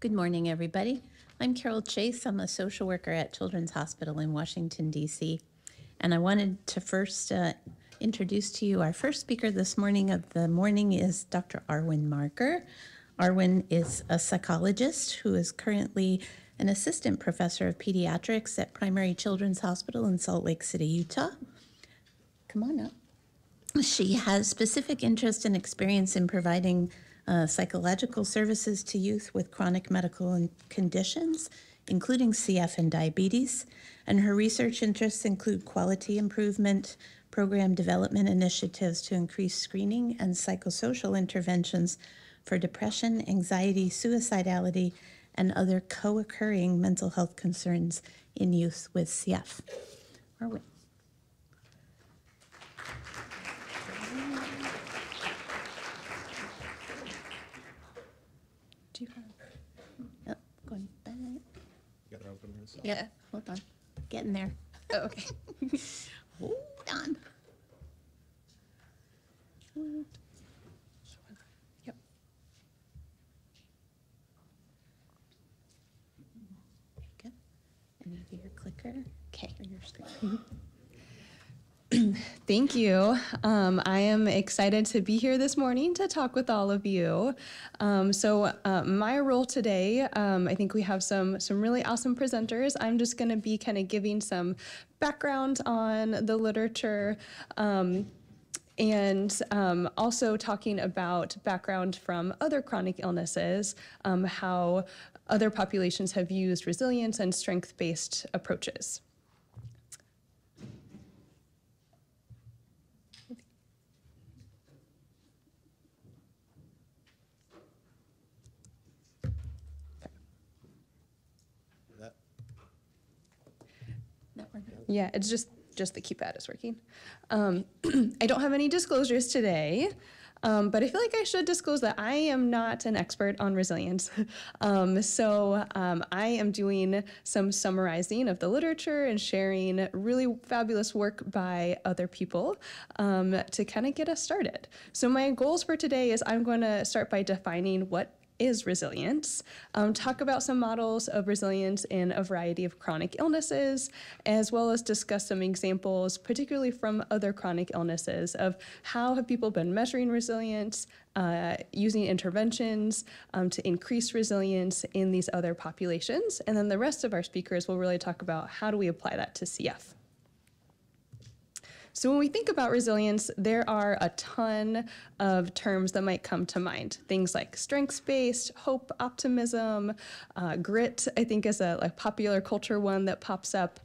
Good morning, everybody. I'm Carol Chase. I'm a social worker at Children's Hospital in Washington, D.C. And I wanted to first introduce to you our first speaker this morning of the morning is Dr. Arwen Marker. Arwen is a psychologist who is currently an assistant professor of pediatrics at Primary Children's Hospital in Salt Lake City, Utah. Come on up. She has specific interest and experience in providing psychological services to youth with chronic medical conditions, including CF and diabetes. And her research interests include quality improvement, program development initiatives to increase screening, and psychosocial interventions for depression, anxiety, suicidality, and other co-occurring mental health concerns in youth with CF. Arwen. Do you have? Oh, going back. You gotta open this up. Yeah, hold on. Getting there. Oh, okay. Hold on. Yep. There you go. And you do your clicker. Okay. Or your screen. Thank you. I am excited to be here this morning to talk with all of you. My role today, I think we have some really awesome presenters. I'm just going to be kind of giving some background on the literature and also talking about background from other chronic illnesses, how other populations have used resilience and strength-based approaches. Yeah, it's just the keypad is working. I don't have any disclosures today, but I feel like I should disclose that I am not an expert on resilience. I am doing some summarizing of the literature and sharing really fabulous work by other people to kind of get us started. So my goals for today is I'm going to start by defining what is resilience, talk about some models of resilience in a variety of chronic illnesses, as well as discuss some examples, particularly from other chronic illnesses, of how have people been measuring resilience, using interventions to increase resilience in these other populations. And then the rest of our speakers will really talk about how do we apply that to CF. So when we think about resilience, there are a ton of terms that might come to mind. Things like strengths-based, hope, optimism, grit, I think is a popular culture one that pops up.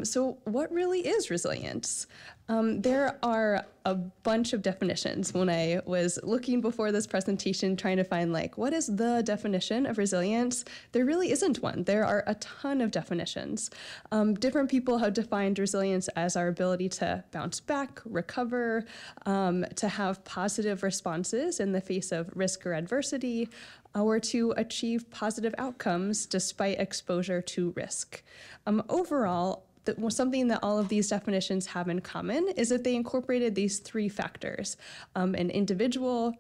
So what really is resilience? There are a bunch of definitions. When I was looking before this presentation trying to find what is the definition of resilience, there really isn't one. There are a ton of definitions. Different people have defined resilience as our ability to bounce back, recover, to have positive responses in the face of risk or adversity, or to achieve positive outcomes despite exposure to risk. Overall, something that all of these definitions have in common is that they incorporated these three factors: an individual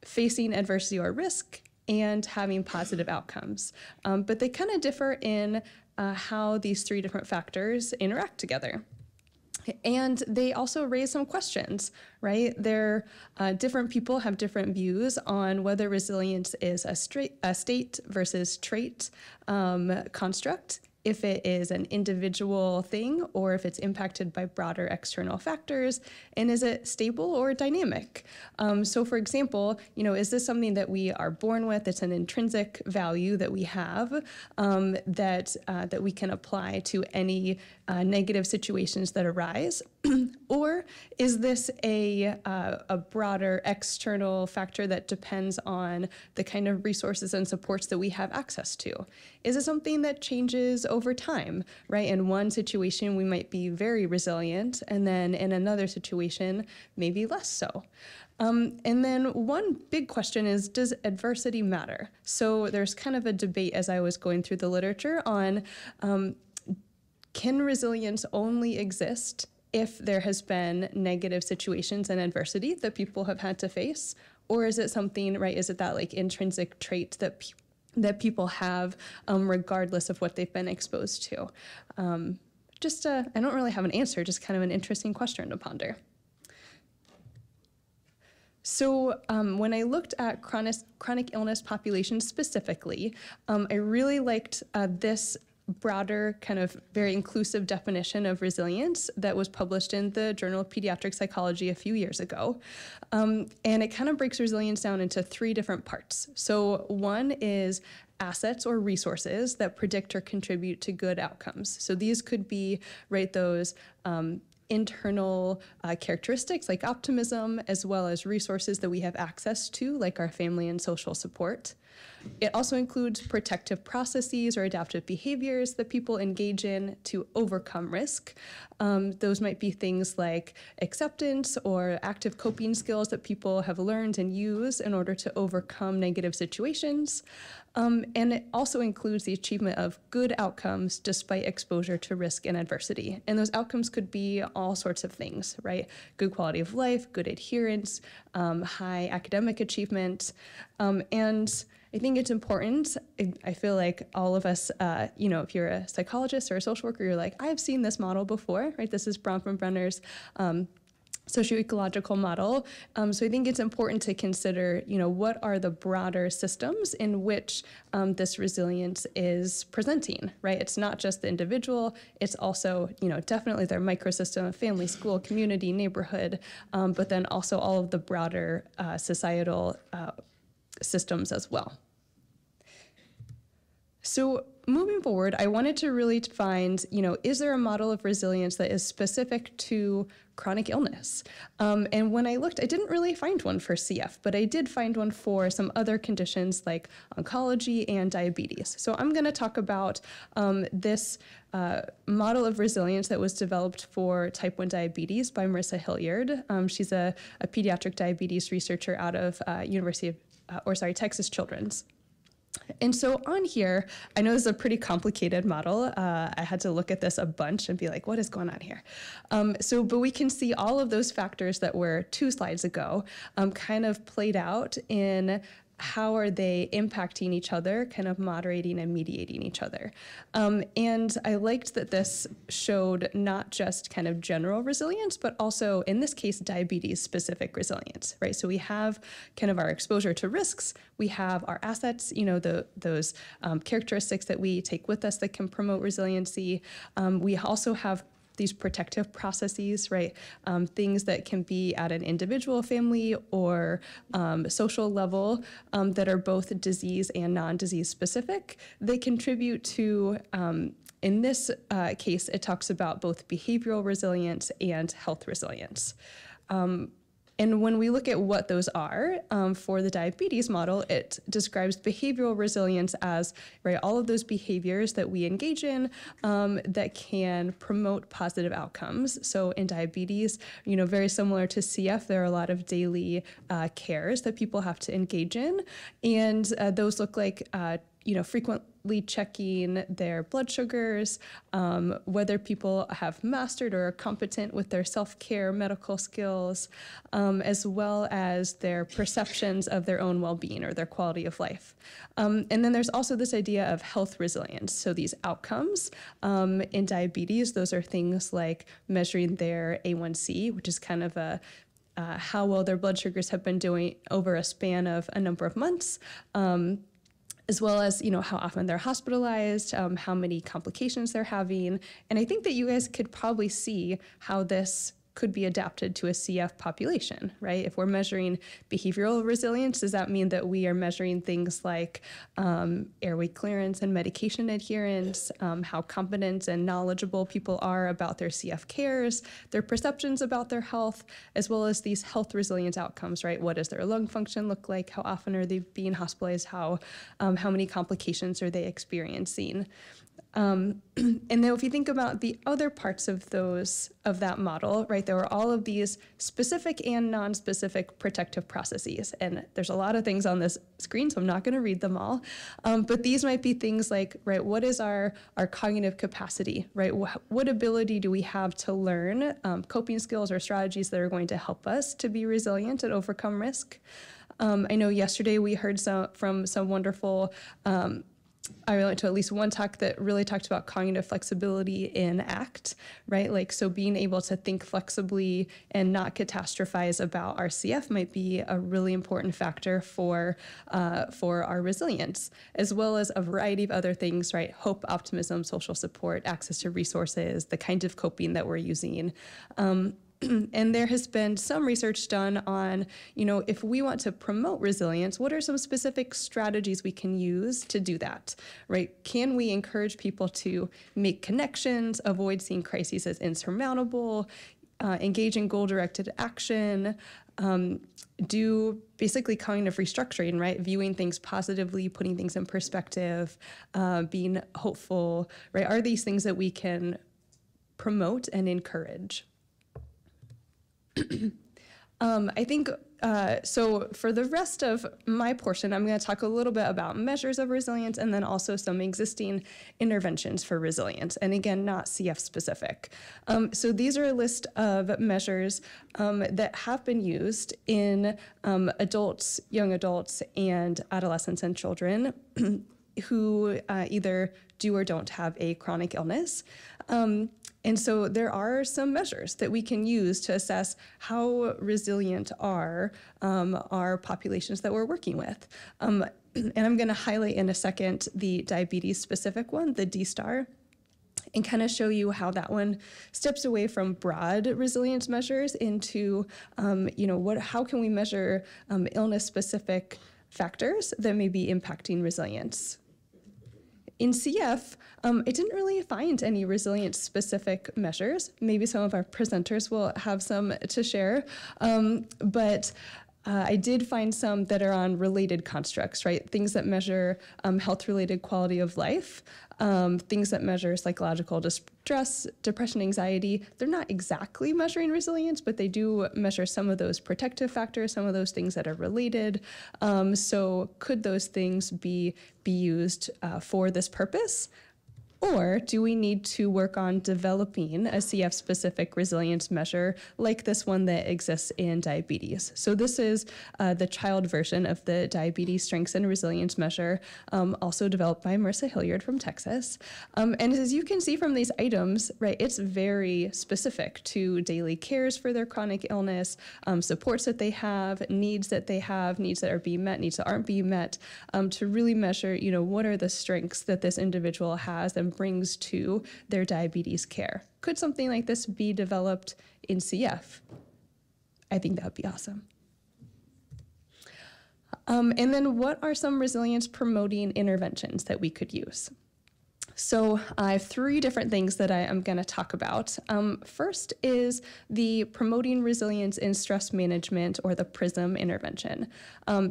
facing adversity or risk and having positive outcomes. But they kind of differ in how these three different factors interact together. And they also raise some questions, right? Different people have different views on whether resilience is a state versus trait construct, if it is an individual thing or if it's impacted by broader external factors, and is it stable or dynamic? So for example, is this something that we are born with? It's an intrinsic value that we have that we can apply to any negative situations that arise? Or is this a broader external factor that depends on the kind of resources and supports that we have access to? Is it something that changes over time, right? In one situation, we might be very resilient, and then in another situation, maybe less so. And then one big question is, does adversity matter? So there's kind of a debate as I was going through the literature on can resilience only exist if there has been negative situations and adversity that people have had to face? Or is it something, right, is it that intrinsic trait that that people have regardless of what they've been exposed to. I don't really have an answer, just kind of an interesting question to ponder. So when I looked at chronic illness populations specifically, I really liked this broader, kind of very inclusive definition of resilience that was published in the Journal of Pediatric Psychology a few years ago. And it kind of breaks resilience down into 3 different parts. So one is assets or resources that predict or contribute to good outcomes. So these could be, right, those internal characteristics like optimism, as well as resources that we have access to, like our family and social support. It also includes protective processes or adaptive behaviors that people engage in to overcome risk. Those might be things like acceptance or active coping skills that people have learned and use in order to overcome negative situations. And it also includes the achievement of good outcomes despite exposure to risk and adversity. And those outcomes could be all sorts of things, right? Good quality of life, good adherence, high academic achievement. And I think it's important. I feel like all of us, if you're a psychologist or a social worker, you're like, I've seen this model before, right? This is Bronfenbrenner's socioecological model. So I think it's important to consider, what are the broader systems in which this resilience is presenting, right? It's not just the individual, it's also, definitely their microsystem of family, school, community, neighborhood, but then also all of the broader societal systems as well. So moving forward, I wanted to really find, is there a model of resilience that is specific to chronic illness? And when I looked, I didn't really find one for CF, but I did find one for some other conditions like oncology and diabetes. So I'm going to talk about this model of resilience that was developed for type 1 diabetes by Marissa Hilliard. She's a pediatric diabetes researcher out of Texas Children's. And so on here, I know this is a pretty complicated model. I had to look at this a bunch and be like, what is going on here? But we can see all of those factors that were 2 slides ago kind of played out in how are they impacting each other, kind of moderating and mediating each other. And I liked that this showed not just kind of general resilience, but also, in this case, diabetes-specific resilience, right? So we have kind of our exposure to risks, we have our assets, those characteristics that we take with us that can promote resiliency. We also have these protective processes, right? Things that can be at an individual, family, or social level that are both disease and non-disease specific. They contribute to, in this case, it talks about both behavioral resilience and health resilience. And when we look at what those are, for the diabetes model, it describes behavioral resilience as, right, all of those behaviors that we engage in that can promote positive outcomes. So in diabetes, very similar to CF, there are a lot of daily cares that people have to engage in. And those look like, frequently checking their blood sugars, whether people have mastered or are competent with their self-care medical skills, as well as their perceptions of their own well-being or their quality of life. And then there's also this idea of health resilience. So these outcomes in diabetes, those are things like measuring their A1C, which is kind of how well their blood sugars have been doing over a span of a number of months. As well as, how often they're hospitalized, how many complications they're having. And I think that you guys could probably see how this could be adapted to a CF population, right? If we're measuring behavioral resilience, does that mean that we are measuring things like airway clearance and medication adherence, how competent and knowledgeable people are about their CF cares, their perceptions about their health, as well as these health resilience outcomes, right? What does their lung function look like? How often are they being hospitalized? How many complications are they experiencing? And then if you think about the other parts of that model, right, there are all of these specific and non-specific protective processes. And there's a lot of things on this screen, so I'm not going to read them all. But these might be things like, right, what is our cognitive capacity, right? What ability do we have to learn coping skills or strategies that are going to help us to be resilient and overcome risk? I know yesterday we heard from some wonderful, I went to at least one talk that really talked about cognitive flexibility in ACT, right? Like, so being able to think flexibly and not catastrophize about our CF might be a really important factor for our resilience, as well as a variety of other things, right? Hope, optimism, social support, access to resources, the kind of coping that we're using. And there has been some research done on, if we want to promote resilience, what are some specific strategies we can use to do that, right? Can we encourage people to make connections, avoid seeing crises as insurmountable, engage in goal-directed action, do basically cognitive restructuring, right? Viewing things positively, putting things in perspective, being hopeful, right? Are these things that we can promote and encourage? I think, so for the rest of my portion, I'm going to talk a little bit about measures of resilience and then also some existing interventions for resilience. And again, not CF specific. So these are a list of measures that have been used in adults, young adults, and adolescents and children who either do or don't have a chronic illness. And so there are some measures that we can use to assess how resilient are our populations that we're working with. And I'm going to highlight in a second the diabetes specific one, the D-STAR, and kind of show you how that one steps away from broad resilience measures into, how can we measure illness specific factors that may be impacting resilience. In CF, it didn't really find any resilience-specific measures. Maybe some of our presenters will have some to share, but I did find some that are on related constructs, right? Things that measure health-related quality of life, things that measure psychological distress, depression, anxiety. They're not exactly measuring resilience, but they do measure some of those protective factors, some of those things that are related. So could those things be used for this purpose? Or do we need to work on developing a CF-specific resilience measure like this one that exists in diabetes? So this is the child version of the Diabetes Strengths and Resilience Measure, also developed by Marissa Hilliard from Texas. And as you can see from these items, right, it's very specific to daily cares for their chronic illness, supports that they have, needs that are being met, needs that aren't being met, to really measure, what are the strengths that this individual has and brings to their diabetes care. Could something like this be developed in CF? I think that would be awesome. And then what are some resilience promoting interventions that we could use? So I have 3 different things that I am going to talk about. First is the promoting resilience in stress management, or the PRISM intervention.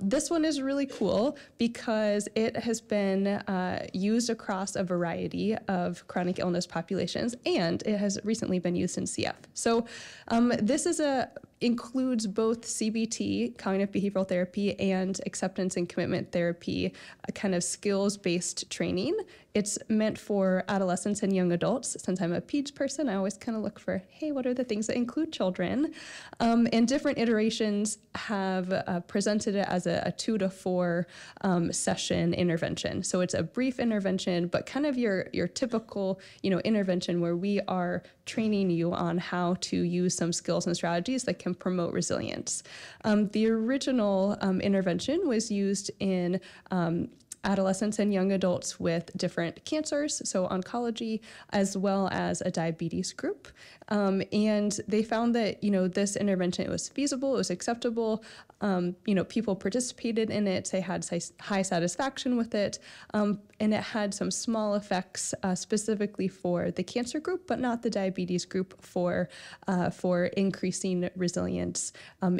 This one is really cool because it has been used across a variety of chronic illness populations, and it has recently been used in CF. So this is includes both CBT, cognitive behavioral therapy, and acceptance and commitment therapy, a kind of skills-based training. It's meant for adolescents and young adults. Since I'm a peds person, I always kind of look for, hey, what are the things that include children? And different iterations have presented it as a 2 to 4 session intervention. So it's a brief intervention, but kind of your typical, intervention where we are training you on how to use some skills and strategies that can promote resilience. The original intervention was used in adolescents and young adults with different cancers, so oncology, as well as a diabetes group. And they found that, this intervention, it was feasible, it was acceptable, people participated in it, they had high satisfaction with it, and it had some small effects specifically for the cancer group, but not the diabetes group for increasing resilience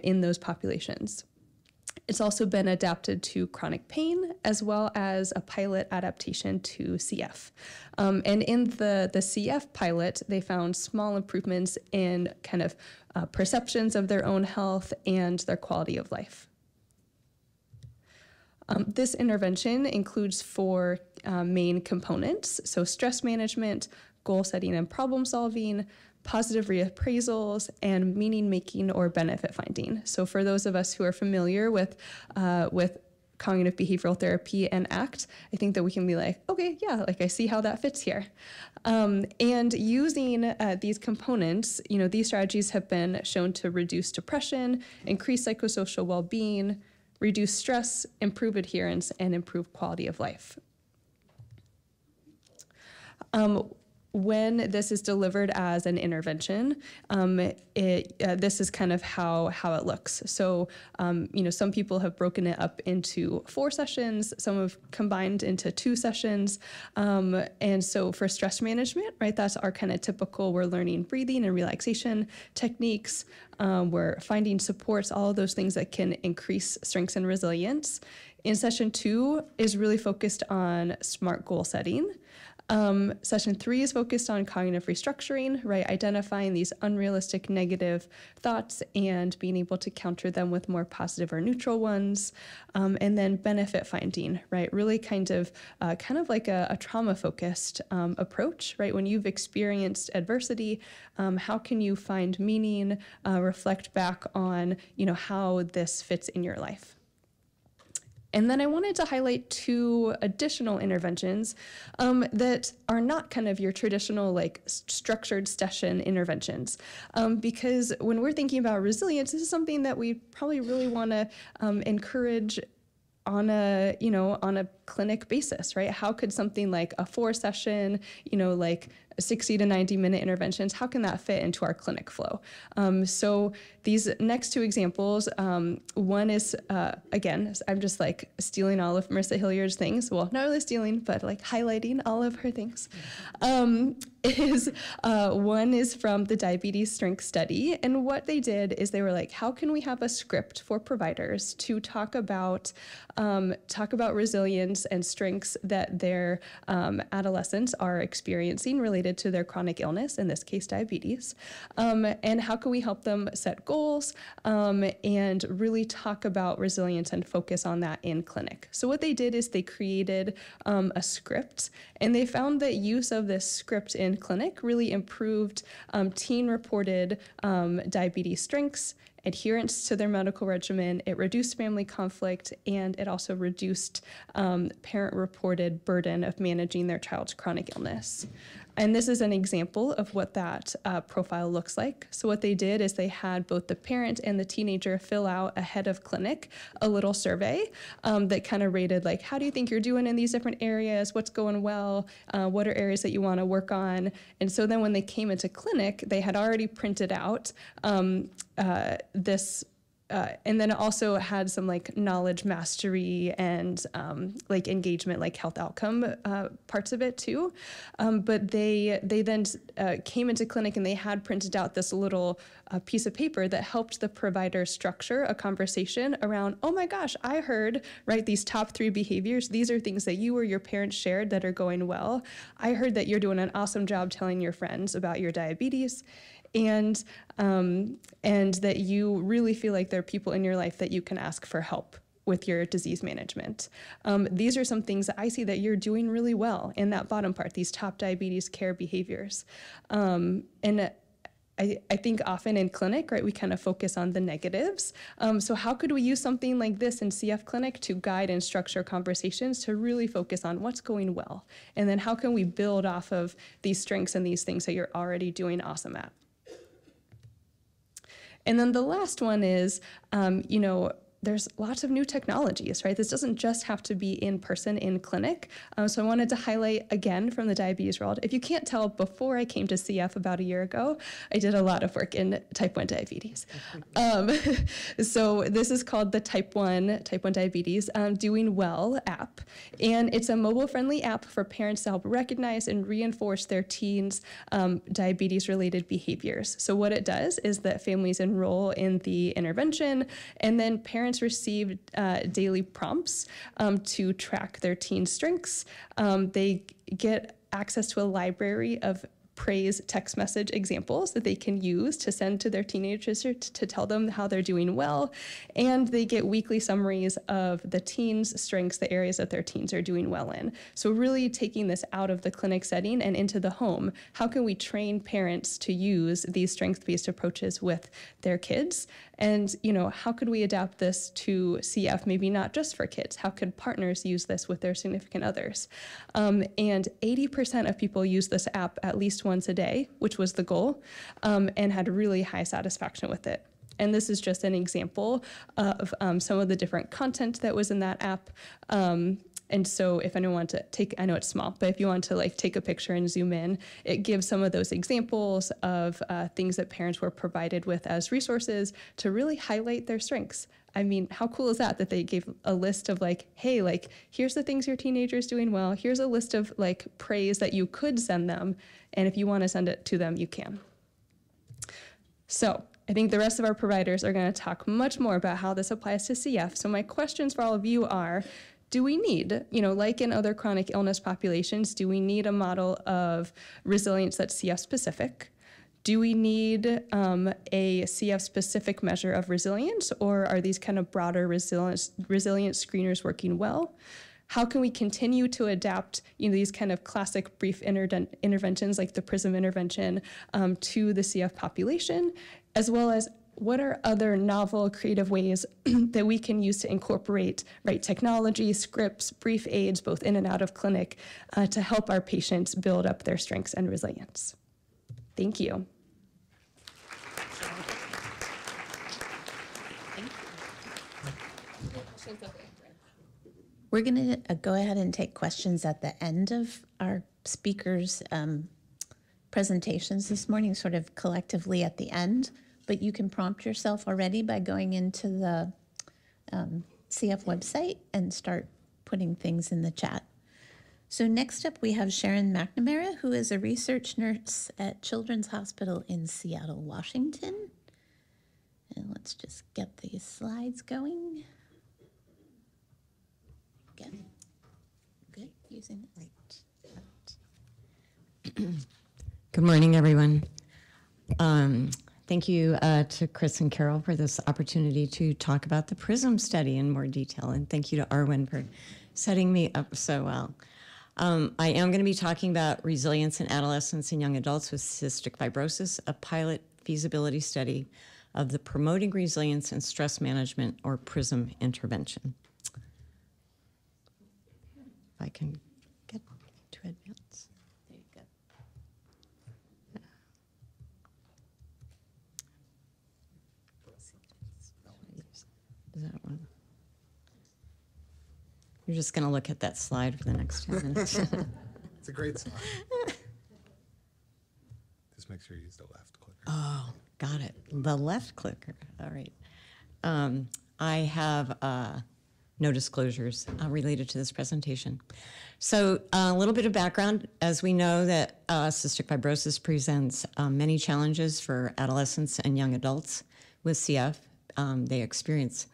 in those populations. It's also been adapted to chronic pain, as well as a pilot adaptation to CF. And in the CF pilot, they found small improvements in kind of perceptions of their own health and their quality of life. This intervention includes 4 main components, so stress management, goal setting and problem solving, positive reappraisals, and meaning making or benefit finding. So for those of us who are familiar with cognitive behavioral therapy and ACT, I think that we can be like, okay, yeah, like I see how that fits here. And using these components, these strategies have been shown to reduce depression, increase psychosocial well-being, reduce stress, improve adherence, and improve quality of life. When this is delivered as an intervention, this is kind of how it looks. So, some people have broken it up into 4 sessions, some have combined into 2 sessions. And so for stress management, right, that's our kind of typical, we're learning breathing and relaxation techniques. We're finding supports, all of those things that can increase strengths and resilience. In session 2 is really focused on SMART goal setting. Session 3 is focused on cognitive restructuring, right? Identifying these unrealistic negative thoughts and being able to counter them with more positive or neutral ones. And then benefit finding, right? Really kind of like a trauma-focused approach, right? When you've experienced adversity, how can you find meaning, reflect back on, how this fits in your life? And then I wanted to highlight 2 additional interventions that are not kind of your traditional like structured session interventions. Because when we're thinking about resilience, this is something that we probably really want to encourage on a clinic basis, right? How could something like a 4-session, like 60 to 90 minute interventions, how can that fit into our clinic flow? So these next 2 examples, one is, again, I'm just like stealing all of Marissa Hilliard's things. Well, not really stealing, but like highlighting all of her things. One is from the diabetes strength study. And what they did is they were like, how can we have a script for providers to talk about resilience and strengths that their adolescents are experiencing related to their chronic illness, in this case, diabetes, and how can we help them set goals and really talk about resilience and focus on that in clinic. So what they did is they created a script, and they found that use of this script in clinic really improved teen-reported diabetes strengths, adherence to their medical regimen, it reduced family conflict, and it also reduced parent-reported burden of managing their child's chronic illness. And this is an example of what that profile looks like. So what they did is they had both the parent and the teenager fill out ahead of clinic a little survey that kind of rated like, how do you think you're doing in these different areas? What's going well? What are areas that you want to work on? And so then when they came into clinic, they had already printed out this and then it also had some like knowledge mastery and like engagement, like health outcome parts of it too. But they then came into clinic and they had printed out this little piece of paper that helped the provider structure a conversation around, oh my gosh, I heard, right, these top 3 behaviors. These are things that you or your parents shared that are going well. I heard that you're doing an awesome job telling your friends about your diabetes. And that you really feel like there are people in your life that you can ask for help with your disease management. These are some things that I see that you're doing really well in that bottom part, these top diabetes care behaviors. And I think often in clinic, right, we kind of focus on the negatives. So how could we use something like this in CF clinic to guide and structure conversations to really focus on what's going well? And then how can we build off of these strengths and these things that you're already doing awesome at? And then the last one is, there's lots of new technologies, right? This doesn't just have to be in person in clinic. So I wanted to highlight again from the diabetes world. If you can't tell, before I came to CF about a year ago, I did a lot of work in type 1 diabetes. So this is called the type 1 diabetes Doing Well app. And it's a mobile-friendly app for parents to help recognize and reinforce their teens' diabetes-related behaviors. So what it does is that families enroll in the intervention, and then parents receive daily prompts to track their teen strengths. They get access to a library of praise text message examples that they can use to send to their teenagers to tell them how they're doing well. And they get weekly summaries of the teens' strengths, the areas that their teens are doing well in. So really taking this out of the clinic setting and into the home. How can we train parents to use these strength-based approaches with their kids? And, how could we adapt this to CF, maybe not just for kids? How could partners use this with their significant others? And 80% of people use this app at least once a day, which was the goal, and had really high satisfaction with it. And this is just an example of some of the different content that was in that app. And so if anyone wants to take, I know it's small, but if you want to take a picture and zoom in, it gives some of those examples of things that parents were provided with as resources to really highlight their strengths. I mean, how cool is that they gave a list of hey, here's the things your teenager's doing well. Here's a list of praise that you could send them. And if you want to send it to them, you can. So I think the rest of our providers are going to talk much more about how this applies to CF. So my questions for all of you are, do we need, like in other chronic illness populations, do we need a model of resilience that's CF specific? Do we need a CF specific measure of resilience, or are these kind of broader resilience screeners working well? How can we continue to adapt these kind of classic brief interventions like the PRISM intervention to the CF population, as well as what are other novel, creative ways that we can use to incorporate technology, scripts, brief aids, both in and out of clinic, to help our patients build up their strengths and resilience? Thank you. We're going to go ahead and take questions at the end of our speakers' presentations this morning, sort of collectively at the end. But you can prompt yourself already by going into the CF website and start putting things in the chat. So next up, we have Sharon McNamara, who is a research nurse at Children's Hospital in Seattle, Washington. And let's just get these slides going. Good, using the right. Good morning, everyone. Thank you to Chris and Carol for this opportunity to talk about the PRISM study in more detail, and thank you to Arwen for setting me up so well. I am going to be talking about resilience in adolescents and young adults with cystic fibrosis, a pilot feasibility study of the Promoting Resilience and Stress Management, or PRISM intervention. If I can get to advance. There you go. Is that one? You're just going to look at that slide for the next 10 minutes. It's a great slide. Just make sure you use the left clicker. Oh, got it. The left clicker. All right. I have no disclosures related to this presentation. So a little bit of background. As we know that cystic fibrosis presents many challenges for adolescents and young adults with CF. They experience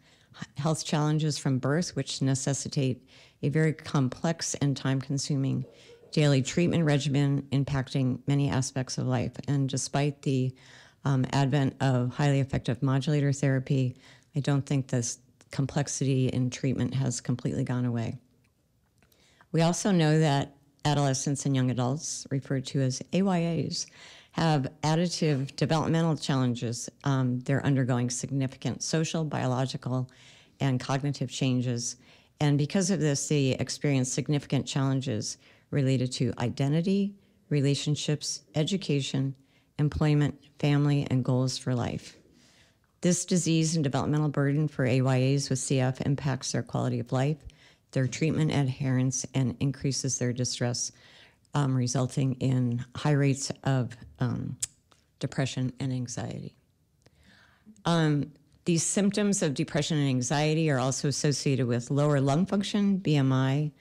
health challenges from birth, which necessitate a very complex and time-consuming daily treatment regimen impacting many aspects of life. And despite the advent of highly effective modulator therapy, I don't think this complexity in treatment has completely gone away. We also know that adolescents and young adults, referred to as AYAs, have additive developmental challenges. They're undergoing significant social, biological, and cognitive changes. And because of this, they experience significant challenges related to identity, relationships, education, employment, family, and goals for life. This disease and developmental burden for AYAs with CF impacts their quality of life, their treatment adherence, and increases their distress, resulting in high rates of depression and anxiety. These symptoms of depression and anxiety are also associated with lower lung function, BMI,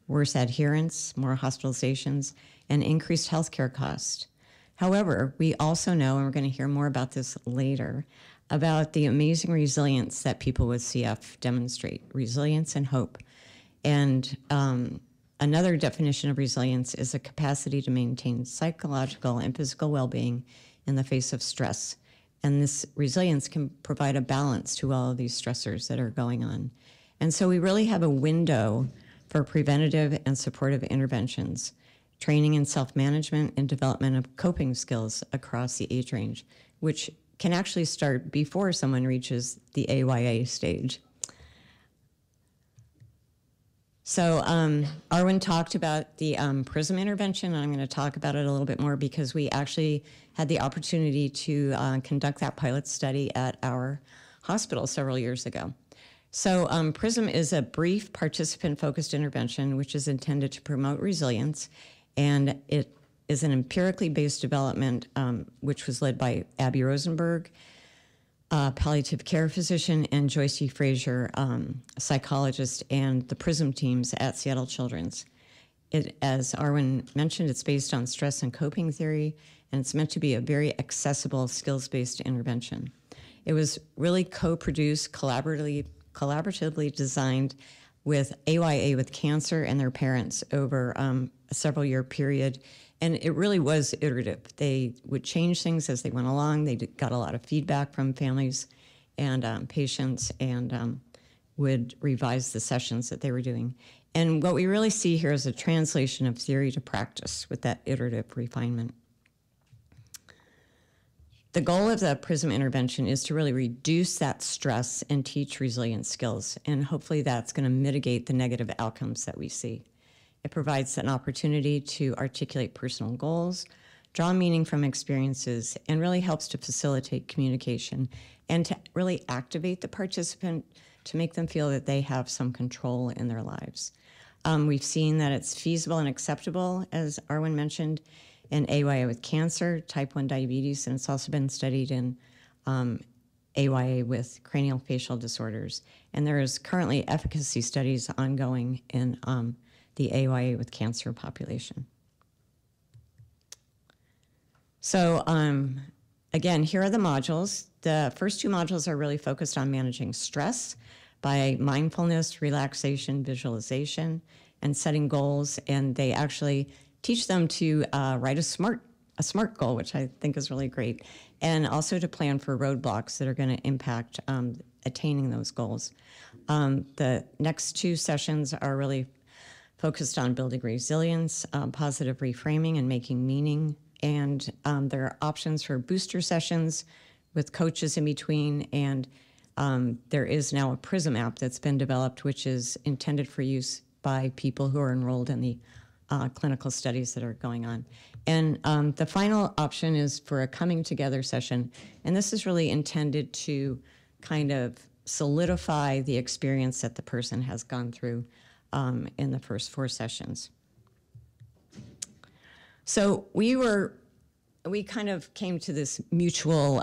worse adherence, more hospitalizations, and increased healthcare costs. However, we also know, and we're going to hear more about this later, about the amazing resilience that people with CF demonstrate, resilience and hope. And another definition of resilience is a capacity to maintain psychological and physical well-being in the face of stress. And this resilience can provide a balance to all of these stressors that are going on. And so we really have a window for preventative and supportive interventions, training in self-management and development of coping skills across the age range, which can actually start before someone reaches the AYA stage. So Arwen talked about the PRISM intervention, and I'm going to talk about it a little bit more because we actually had the opportunity to conduct that pilot study at our hospital several years ago. So PRISM is a brief participant-focused intervention which is intended to promote resilience, and it is an empirically based development which was led by Abby Rosenberg, palliative care physician, and Joyce E. Frazier, a psychologist, and the PRISM teams at Seattle Children's. As Arwen mentioned, it's based on stress and coping theory, and it's meant to be a very accessible, skills-based intervention. It was really co-produced, collaboratively designed with AYA with Cancer and their parents over a several-year period. And it really was iterative. They would change things as they went along. They got a lot of feedback from families and patients, and would revise the sessions that they were doing. And what we really see here is a translation of theory to practice with that iterative refinement. The goal of the PRISM intervention is to really reduce that stress and teach resilience skills. And hopefully that's going to mitigate the negative outcomes that we see. It provides an opportunity to articulate personal goals, draw meaning from experiences, and really helps to facilitate communication and to really activate the participant to make them feel that they have some control in their lives. We've seen that it's feasible and acceptable, as Arwen mentioned, in AYA with cancer, type 1 diabetes, and it's also been studied in AYA with craniofacial disorders. And there is currently efficacy studies ongoing in the AYA with cancer population. So again, here are the modules. The first two modules are really focused on managing stress by mindfulness, relaxation, visualization, and setting goals. And they actually teach them to write a SMART goal, which I think is really great, and also to plan for roadblocks that are going to impact attaining those goals. The next two sessions are really focused on building resilience, positive reframing, and making meaning. And there are options for booster sessions with coaches in between. And there is now a PRISM app that's been developed, which is intended for use by people who are enrolled in the clinical studies that are going on. And the final option is for a coming together session. And this is really intended to kind of solidify the experience that the person has gone through in the first 4 sessions. So we kind of came to this mutual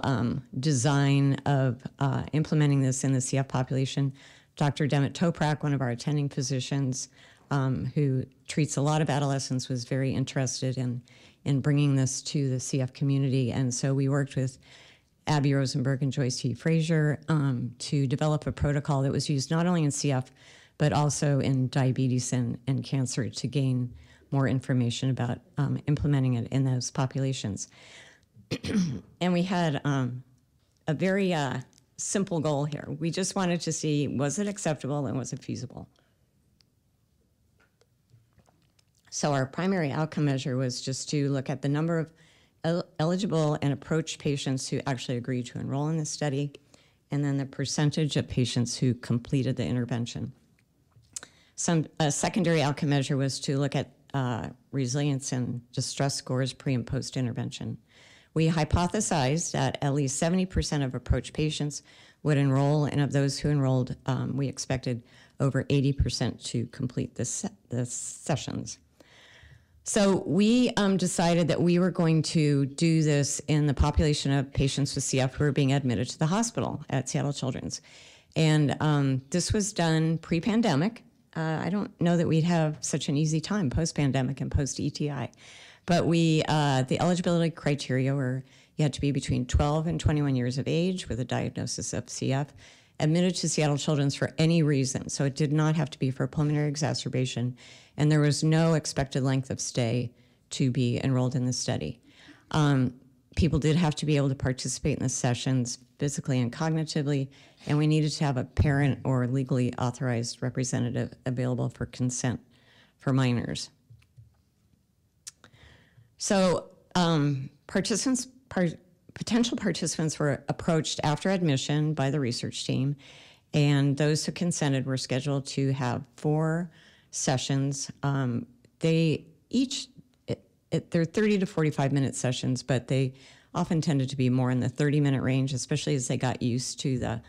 design of implementing this in the CF population. Dr. Demet Toprak, one of our attending physicians who treats a lot of adolescents, was very interested in bringing this to the CF community. And so we worked with Abby Rosenberg and Joyce T. Frazier to develop a protocol that was used not only in CF, but also in diabetes and cancer to gain more information about implementing it in those populations. And we had a very simple goal here. We just wanted to see, was it acceptable and was it feasible? So our primary outcome measure was just to look at the number of eligible and approached patients who actually agreed to enroll in the study, and then the percentage of patients who completed the intervention. A secondary outcome measure was to look at resilience and distress scores pre and post intervention. We hypothesized that at least 70% of approached patients would enroll, and of those who enrolled, we expected over 80% to complete the sessions. So we decided that we were going to do this in the population of patients with CF who were being admitted to the hospital at Seattle Children's. And this was done pre-pandemic. I don't know that we'd have such an easy time post-pandemic and post-ETI. But the eligibility criteria were you had to be between 12 and 21 years of age with a diagnosis of CF, admitted to Seattle Children's for any reason. So it did not have to be for pulmonary exacerbation. and there was no expected length of stay to be enrolled in the study. People did have to be able to participate in the sessions physically and cognitively, and we needed to have a parent or legally authorized representative available for consent for minors. So potential participants were approached after admission by the research team, and those who consented were scheduled to have 4 sessions. They're 30 to 45-minute sessions, but they often tended to be more in the 30-minute range, especially as they got used to the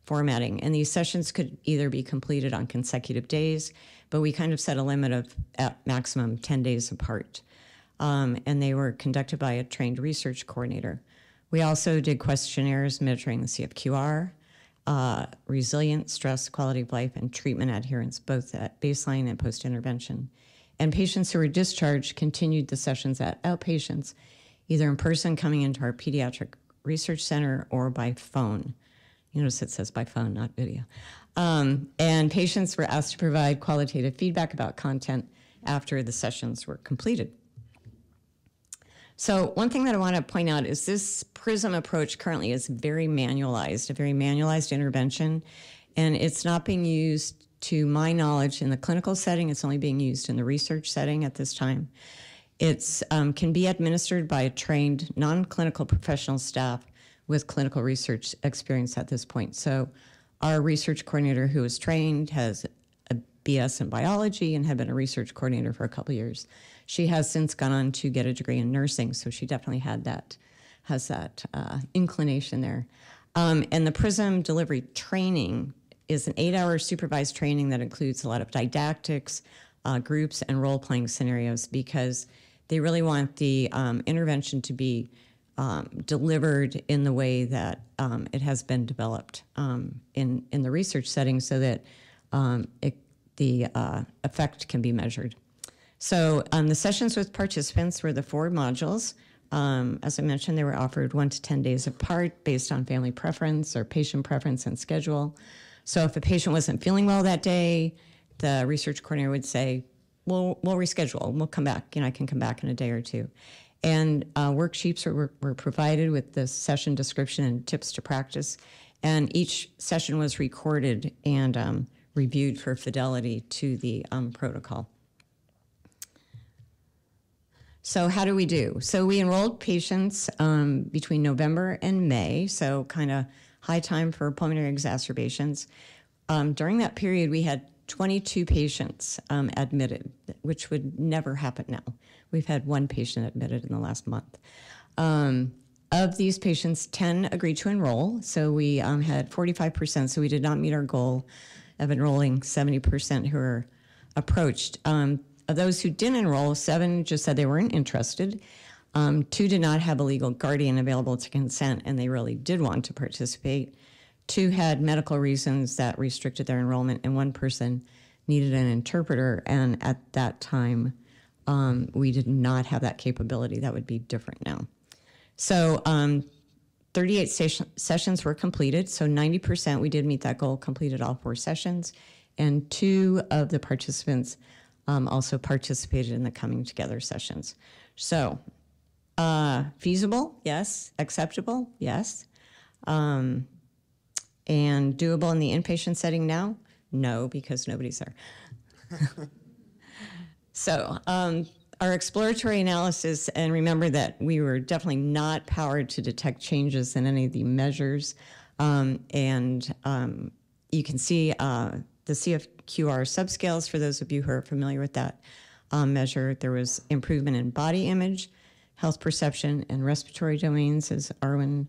formatting. And these sessions could either be completed on consecutive days, but we kind of set a limit of at maximum 10 days apart. And they were conducted by a trained research coordinator. We also did questionnaires measuring the CFQR, resilience, stress, quality of life, and treatment adherence, both at baseline and post-intervention. And patients who were discharged continued the sessions at outpatients, either in person coming into our pediatric research center or by phone. You notice it says by phone, not video. And patients were asked to provide qualitative feedback about content after the sessions were completed. So one thing that I want to point out is this PRISM approach currently is very manualized, a very manualized intervention, and it's not being used, to my knowledge, in the clinical setting. It's only being used in the research setting at this time. It can be administered by a trained non-clinical professional staff with clinical research experience at this point. So our research coordinator, who is trained, has a BS in biology and had been a research coordinator for a couple of years. She has since gone on to get a degree in nursing, so she definitely has that inclination there. And the PRISM delivery training is an 8-hour supervised training that includes a lot of didactics, groups, and role-playing scenarios, because they really want the intervention to be delivered in the way that it has been developed in the research setting, so that the effect can be measured. So the sessions with participants were the 4 modules. As I mentioned, they were offered 1 to 10 days apart based on family preference or patient preference and schedule. So if a patient wasn't feeling well that day, the research coordinator would say, we'll reschedule, we'll come back, I can come back in a day or 2. And worksheets were provided with the session description and tips to practice. And each session was recorded and reviewed for fidelity to the protocol. So how do we do? So we enrolled patients between November and May, so kind of high time for pulmonary exacerbations. During that period, we had 22 patients admitted, which would never happen now. We've had 1 patient admitted in the last month. Of these patients, 10 agreed to enroll, so we had 45%, so we did not meet our goal of enrolling 70% who were approached. Of those who didn't enroll, 7 just said they weren't interested. 2 did not have a legal guardian available to consent, and they really did want to participate. 2 had medical reasons that restricted their enrollment, and 1 person needed an interpreter, and at that time, we did not have that capability. That would be different now. So 38 sessions were completed, so 90%, we did meet that goal, completed all 4 sessions, and 2 of the participants also participated in the Coming Together sessions. So feasible, yes. Acceptable, yes. And doable in the inpatient setting now? No, because nobody's there. So our exploratory analysis, and remember that we were definitely not powered to detect changes in any of the measures. You can see the CFQR subscales, for those of you who are familiar with that measure. There was improvement in body image, health perception, and respiratory domains, as Arwen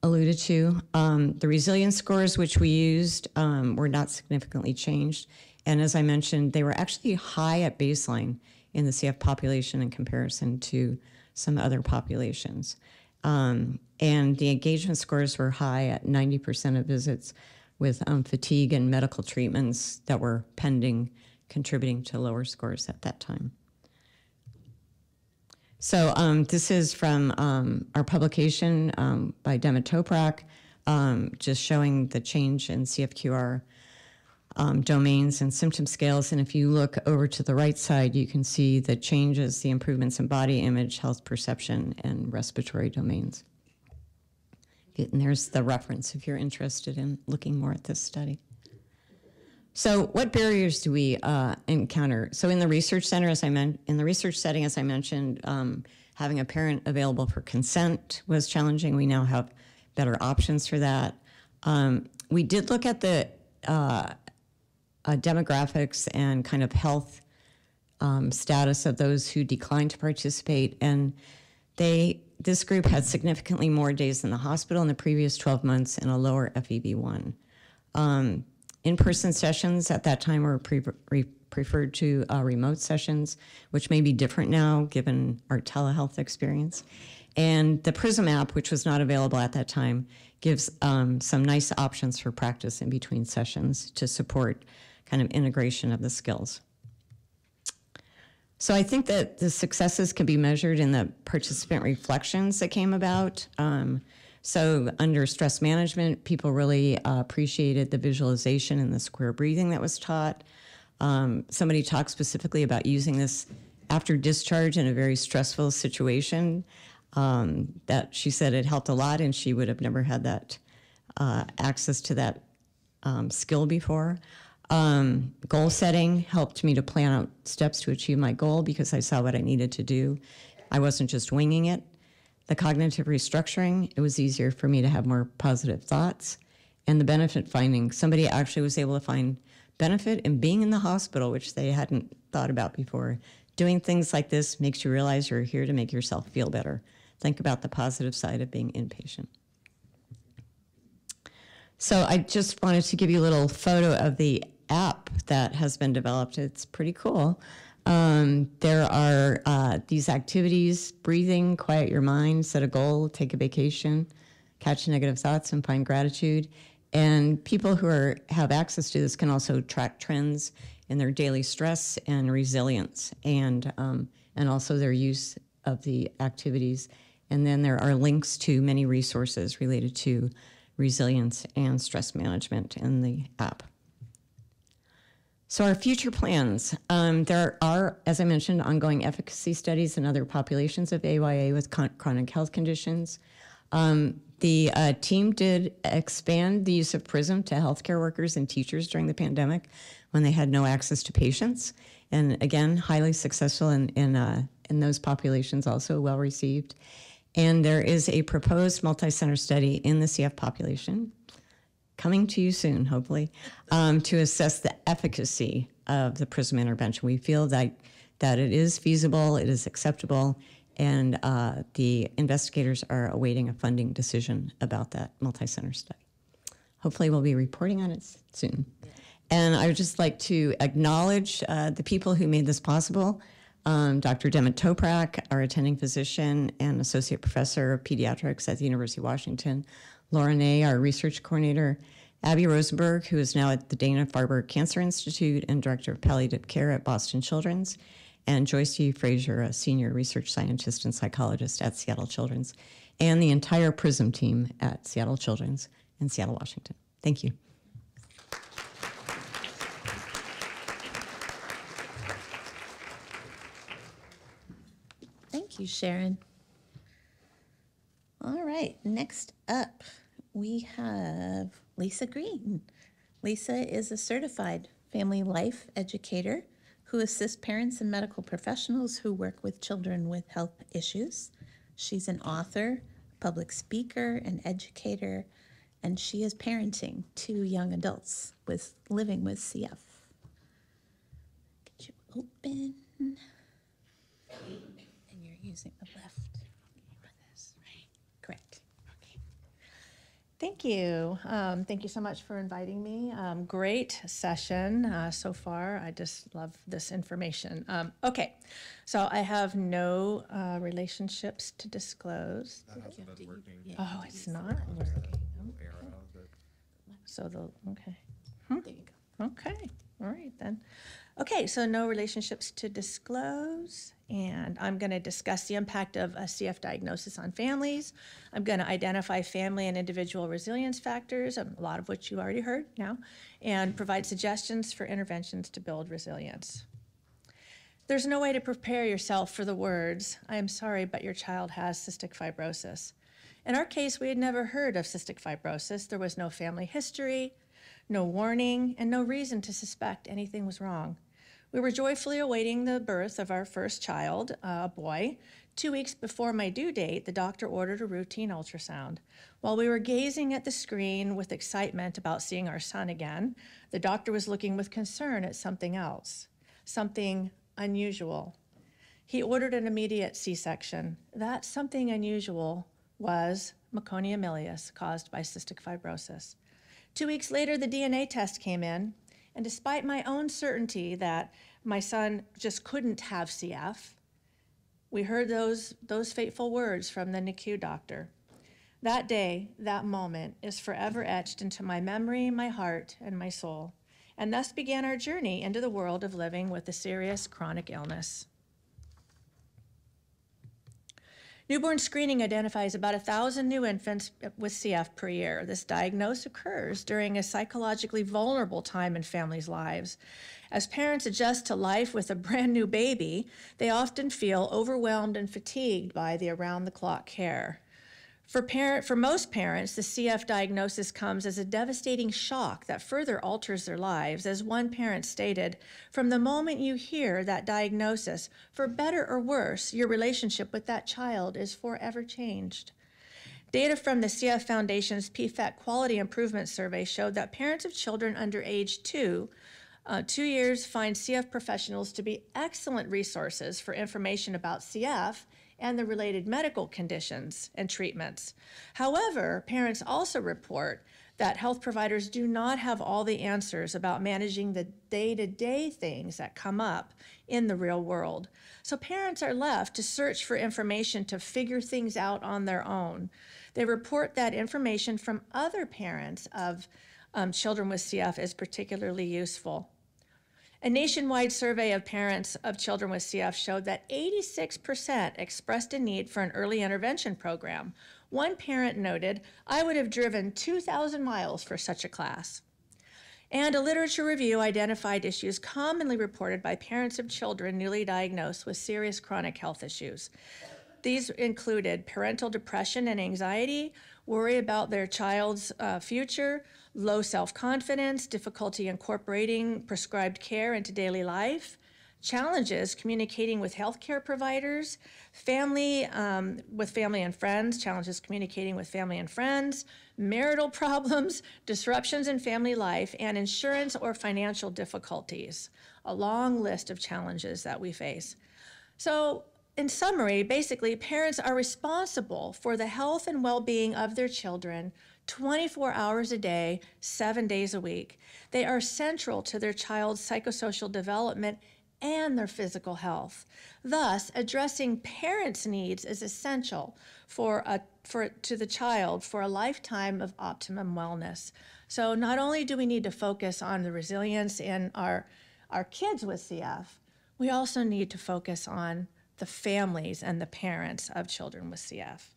alluded to. The resilience scores, which we used, were not significantly changed. And as I mentioned, they were actually high at baseline in the CF population in comparison to some other populations. And the engagement scores were high at 90% of visits, with fatigue and medical treatments that were pending contributing to lower scores at that time. So this is from our publication by Demet Toprak, just showing the change in CFQR domains and symptom scales. And if you look over to the right side, you can see the changes, the improvements in body image, health perception, and respiratory domains. And there's the reference if you're interested in looking more at this study. So what barriers do we encounter? So in the research center, in the research setting, as I mentioned, having a parent available for consent was challenging. We now have better options for that. We did look at the demographics and kind of health status of those who declined to participate, and this group had significantly more days in the hospital in the previous 12 months and a lower FEV1. In-person sessions at that time were preferred to remote sessions, which may be different now given our telehealth experience. And the PRISM app, which was not available at that time, gives some nice options for practice in between sessions to support kind of integration of the skills. So I think that the successes can be measured in the participant reflections that came about. So under stress management, people really appreciated the visualization and the square breathing that was taught. Somebody talked specifically about using this after discharge in a very stressful situation, that she said it helped a lot, and she would have never had that access to that skill before. Goal setting helped me to plan out steps to achieve my goal because I saw what I needed to do. I wasn't just winging it. The cognitive restructuring, it was easier for me to have more positive thoughts. And the benefit finding, somebody actually was able to find benefit in being in the hospital, which they hadn't thought about before. Doing things like this makes you realize you're here to make yourself feel better. Think about the positive side of being inpatient. So I just wanted to give you a little photo of the app that has been developed. It's pretty cool. There are these activities: breathing, quiet your mind, set a goal, take a vacation, catch negative thoughts, and find gratitude. And people who have access to this can also track trends in their daily stress and resilience, and also their use of the activities. And then there are links to many resources related to resilience and stress management in the app. So our future plans, there are, as I mentioned, ongoing efficacy studies in other populations of AYA with chronic health conditions. The team did expand the use of PRISM to healthcare workers and teachers during the pandemic when they had no access to patients. And again, highly successful in those populations, also well received. And there is a proposed multi-center study in the CF population, coming to you soon, hopefully, to assess the efficacy of the PRISM intervention. We feel that it is feasible, it is acceptable, and the investigators are awaiting a funding decision about that multi-center study. Hopefully we'll be reporting on it soon. And I would just like to acknowledge the people who made this possible. Dr. Demet Toprak, our attending physician and associate professor of pediatrics at the University of Washington, Laura Ney, our research coordinator, Abby Rosenberg, who is now at the Dana-Farber Cancer Institute and director of palliative care at Boston Children's, and Joyce E. Frazier, a senior research scientist and psychologist at Seattle Children's, and the entire PRISM team at Seattle Children's in Seattle, Washington. Thank you. Thank you, Sharon. All right, next up, we have Lisa Green. Lisa is a certified family life educator who assists parents and medical professionals who work with children with health issues. She's an author, public speaker, and educator, and she is parenting 2 young adults living with CF. Get you open. And you're using the left for this, right? Correct. Okay. Thank you. Thank you so much for inviting me. Great session so far. I just love this information. Okay, so I have no relationships to disclose. That hasn't been working. Oh, it's not working. Arrow that- So the, okay. There you go. Okay. All right, then. Okay, so no relationships to disclose, and I'm going to discuss the impact of a CF diagnosis on families. I'm going to identify family and individual resilience factors, a lot of which you already heard now, and provide suggestions for interventions to build resilience. There's no way to prepare yourself for the words, "I am sorry, but your child has cystic fibrosis." In our case, we had never heard of cystic fibrosis. There was no family history, no warning, and no reason to suspect anything was wrong. We were joyfully awaiting the birth of our first child, a boy. 2 weeks before my due date, the doctor ordered a routine ultrasound. While we were gazing at the screen with excitement about seeing our son again, the doctor was looking with concern at something else, something unusual. He ordered an immediate C-section. That something unusual was meconium ileus caused by cystic fibrosis. 2 weeks later, the DNA test came in, and despite my own certainty that my son just couldn't have CF, we heard those fateful words from the NICU doctor. That day, that moment is forever etched into my memory, my heart, and my soul, and thus began our journey into the world of living with a serious chronic illness. Newborn screening identifies about 1,000 new infants with CF per year. This diagnosis occurs during a psychologically vulnerable time in families' lives. As parents adjust to life with a brand new baby, they often feel overwhelmed and fatigued by the around-the-clock care. For most parents, the CF diagnosis comes as a devastating shock that further alters their lives. As one parent stated, "From the moment you hear that diagnosis, for better or worse, your relationship with that child is forever changed." Data from the CF Foundation's PFEC Quality Improvement Survey showed that parents of children under age 2 years, find CF professionals to be excellent resources for information about CF and the related medical conditions and treatments. However, parents also report that health providers do not have all the answers about managing the day-to-day things that come up in the real world. So parents are left to search for information to figure things out on their own. They report that information from other parents of children with CF is particularly useful. A nationwide survey of parents of children with CF showed that 86% expressed a need for an early intervention program. One parent noted, "I would have driven 2,000 miles for such a class." And a literature review identified issues commonly reported by parents of children newly diagnosed with serious chronic health issues. These included parental depression and anxiety, worry about their child's future, low self-confidence, difficulty incorporating prescribed care into daily life, challenges communicating with healthcare providers, family and friends, challenges communicating with family and friends, marital problems, disruptions in family life, and insurance or financial difficulties. A long list of challenges that we face. So, in summary, basically, parents are responsible for the health and well-being of their children 24 hours a day, 7 days a week. They are central to their child's psychosocial development and their physical health. Thus, addressing parents' needs is essential to the child for a lifetime of optimum wellness. So not only do we need to focus on the resilience in our kids with CF, we also need to focus on the families and the parents of children with CF.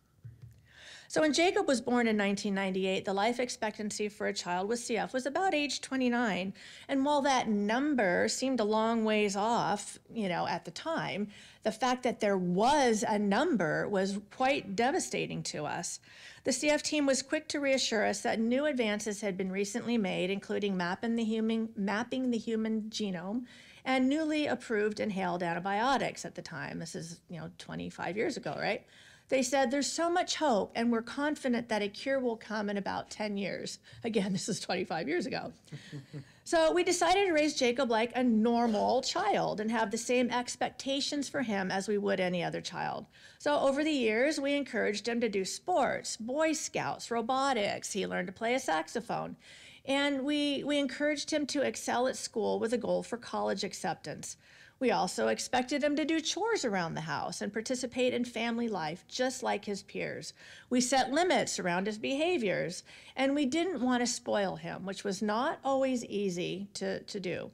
So when Jacob was born in 1998, the life expectancy for a child with CF was about age 29. And while that number seemed a long ways off, at the time, the fact that there was a number was quite devastating to us. The CF team was quick to reassure us that new advances had been recently made, including mapping the human genome and newly approved inhaled antibiotics at the time. This is, 25 years ago, right? They said, "There's so much hope, and we're confident that a cure will come in about 10 years. Again, this is 25 years ago. So we decided to raise Jacob like a normal child and have the same expectations for him as we would any other child. So over the years, we encouraged him to do sports, Boy Scouts, robotics. He learned to play a saxophone. And we encouraged him to excel at school with a goal for college acceptance. We also expected him to do chores around the house and participate in family life just like his peers. We set limits around his behaviors, and we didn't want to spoil him, which was not always easy to do.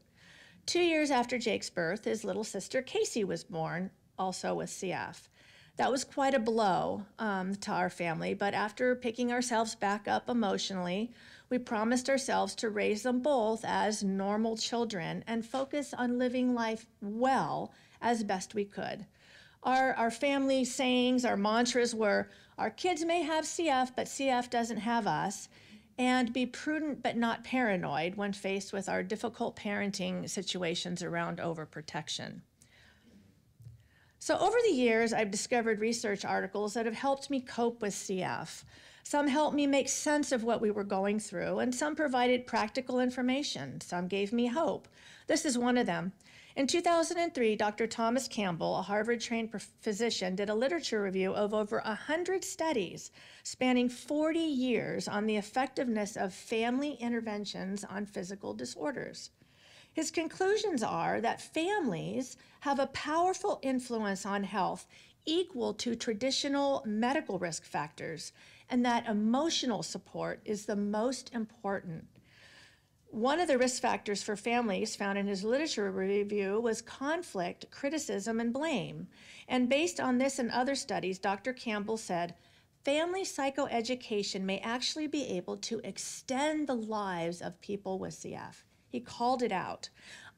2 years after Jake's birth, his little sister Casey was born, also with CF. That was quite a blow to our family, but after picking ourselves back up emotionally, we promised ourselves to raise them both as normal children and focus on living life well as best we could. Our family sayings, our mantras were, our kids may have CF, but CF doesn't have us, and be prudent but not paranoid when faced with our difficult parenting situations around overprotection. So over the years, I've discovered research articles that have helped me cope with CF. Some helped me make sense of what we were going through, and some provided practical information. Some gave me hope. This is one of them. In 2003, Dr. Thomas Campbell, a Harvard-trained physician, did a literature review of over 100 studies spanning 40 years on the effectiveness of family interventions on physical disorders. His conclusions are that families have a powerful influence on health equal to traditional medical risk factors, and that emotional support is the most important. One of the risk factors for families found in his literature review was conflict, criticism, and blame. And based on this and other studies, Dr. Campbell said, family psychoeducation may actually be able to extend the lives of people with CF. He called it out.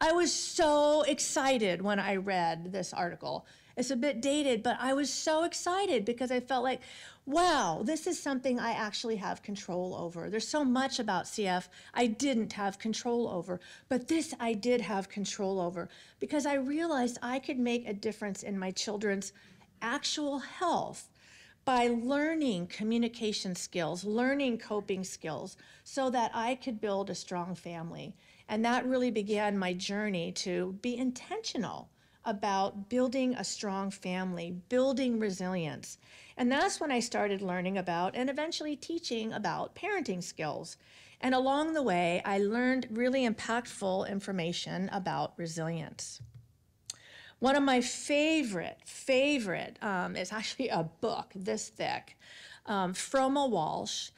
I was so excited when I read this article. It's a bit dated, but I was so excited because I felt like, wow, this is something I actually have control over. There's so much about CF I didn't have control over, but this I did have control over because I realized I could make a difference in my children's actual health by learning communication skills, learning coping skills, so that I could build a strong family. And that really began my journey to be intentional about building a strong family, building resilience. And that's when I started learning about and eventually teaching about parenting skills. And along the way, I learned really impactful information about resilience. One of my favorite, is actually a book this thick, Froma Walsh.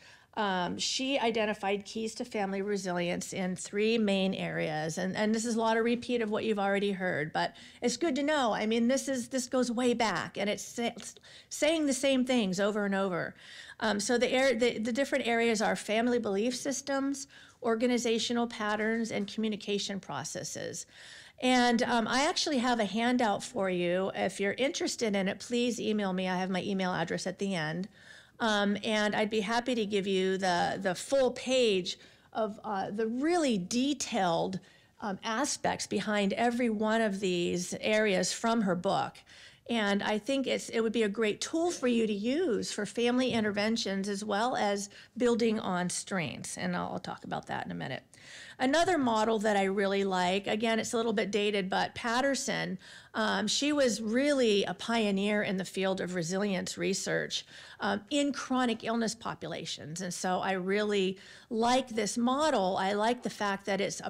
She identified keys to family resilience in 3 main areas. And this is a lot of repeat of what you've already heard, but it's good to know. I mean, this goes way back, and it's saying the same things over and over. So the different areas are family belief systems, organizational patterns, and communication processes. And I actually have a handout for you. If you're interested in it, please email me. I have my email address at the end. And I'd be happy to give you the full page of the really detailed aspects behind every one of these areas from her book. And I think it would be a great tool for you to use for family interventions as well as building on strengths. And I'll talk about that in a minute. Another model that I really like, again, it's a little bit dated, but Patterson, she was really a pioneer in the field of resilience research in chronic illness populations. And so I really like this model. I like the fact that it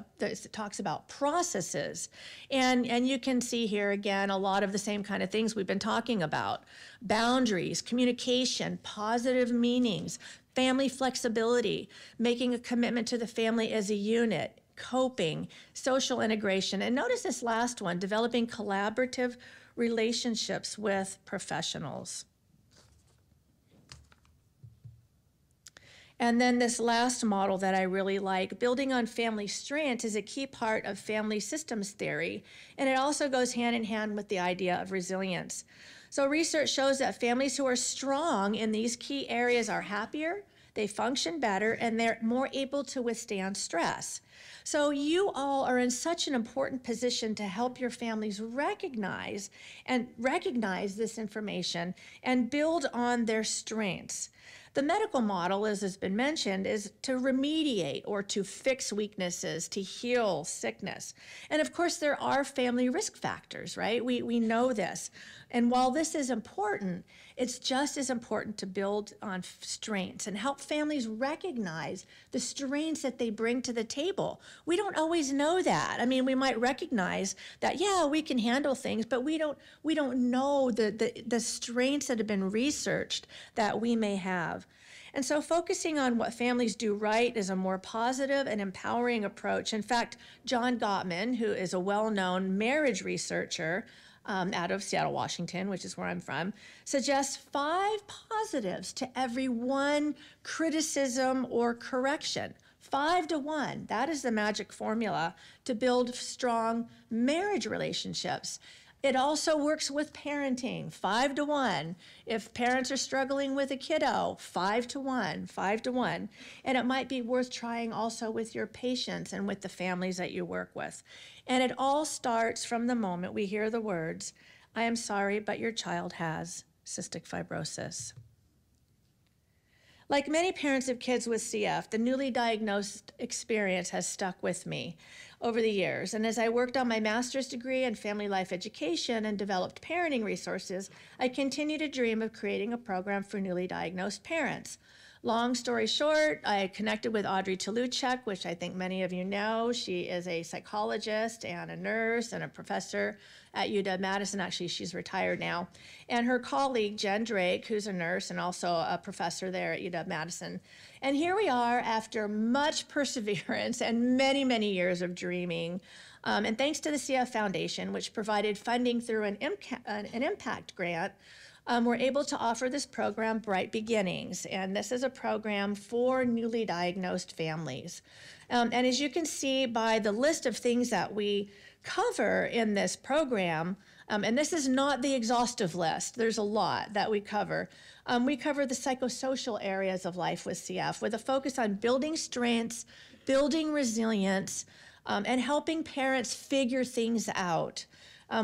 talks about processes. And you can see here, again, a lot of the same kind of things we've been talking about. Boundaries, communication, positive meanings, family flexibility, making a commitment to the family as a unit, coping, social integration. And notice this last one, developing collaborative relationships with professionals. And then this last model that I really like, building on family strengths, is a key part of family systems theory. And it also goes hand in hand with the idea of resilience. So research shows that families who are strong in these key areas are happier, they function better, and they're more able to withstand stress. So you all are in such an important position to help your families recognize this information and build on their strengths. The medical model, as has been mentioned, is to remediate or to fix weaknesses, to heal sickness. And of course, there are family risk factors, right? We know this. And while this is important, it's just as important to build on strengths and help families recognize the strengths that they bring to the table. We don't always know that. I mean, we might recognize that, yeah, we can handle things, but we don't know the strengths that have been researched that we may have. And so focusing on what families do right is a more positive and empowering approach. In fact, John Gottman, who is a well-known marriage researcher out of Seattle, Washington, which is where I'm from, suggests 5 positives to every 1 criticism or correction. 5 to 1, that is the magic formula to build strong marriage relationships. It also works with parenting, 5 to 1. If parents are struggling with a kiddo, 5 to 1, 5 to 1. And it might be worth trying also with your patients and with the families that you work with. And it all starts from the moment we hear the words, "I am sorry, but your child has cystic fibrosis." Like many parents of kids with CF, the newly diagnosed experience has stuck with me over the years. And as I worked on my master's degree in family life education and developed parenting resources, I continue to dream of creating a program for newly diagnosed parents. Long story short, I connected with Audrey Toluchek, which I think many of you know. She is a psychologist and a nurse and a professor at UW-Madison. Actually, she's retired now. And her colleague, Jen Drake, who's a nurse and also a professor there at UW-Madison. And here we are after much perseverance and many, many years of dreaming. And thanks to the CF Foundation, which provided funding through an impact grant, we're able to offer this program, Bright Beginnings, and this is a program for newly diagnosed families. And as you can see by the list of things that we cover in this program, and this is not the exhaustive list, there's a lot that we cover. We cover the psychosocial areas of life with CF with a focus on building strengths, building resilience, and helping parents figure things out.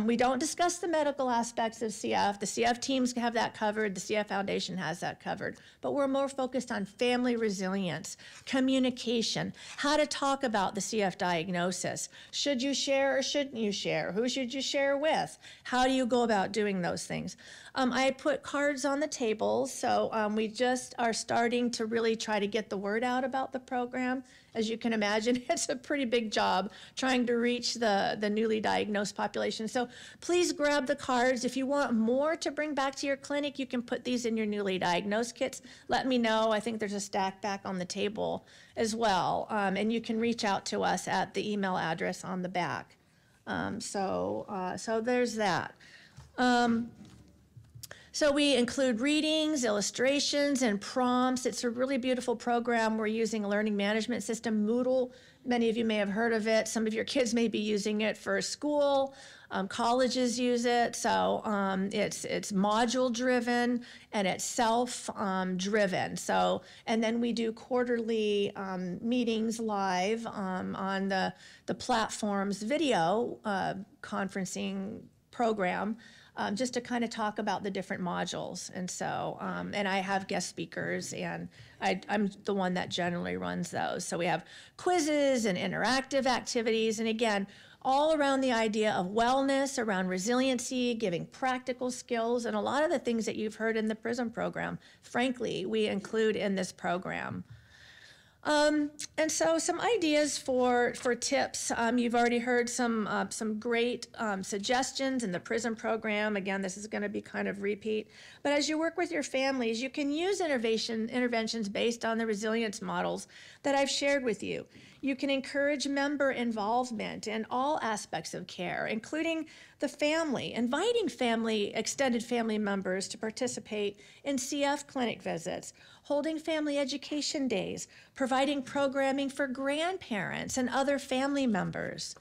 We don't discuss the medical aspects of CF. The CF teams have that covered. The CF Foundation has that covered. But we're more focused on family resilience, communication, how to talk about the CF diagnosis. Should you share or shouldn't you share? Who should you share with? How do you go about doing those things? I put cards on the table, so we just are starting to really try to get the word out about the program. As you can imagine, it's a pretty big job trying to reach the newly diagnosed population. So please grab the cards. If you want more to bring back to your clinic, you can put these in your newly diagnosed kits. Let me know. I think there's a stack back on the table as well. And you can reach out to us at the email address on the back. So there's that. So we include readings, illustrations, and prompts. It's a really beautiful program. We're using a learning management system, Moodle. Many of you may have heard of it. Some of your kids may be using it for school. Colleges use it. So it's module driven and it's self driven. So, and then we do quarterly meetings live on the platform's video conferencing program. Just to kind of talk about the different modules. And so, and I have guest speakers, and I'm the one that generally runs those. So we have quizzes and interactive activities, and again, all around the idea of wellness, around resiliency, giving practical skills, and a lot of the things that you've heard in the PRISM program, frankly, we include in this program. And so some ideas for tips. You've already heard some great suggestions in the PRISM program. Again, this is going to be kind of repeat. But as you work with your families, you can use interventions based on the resilience models that I've shared with you. You can encourage member involvement in all aspects of care, including the family, inviting extended family members to participate in CF clinic visits, holding family education days, providing programming for grandparents and other family members.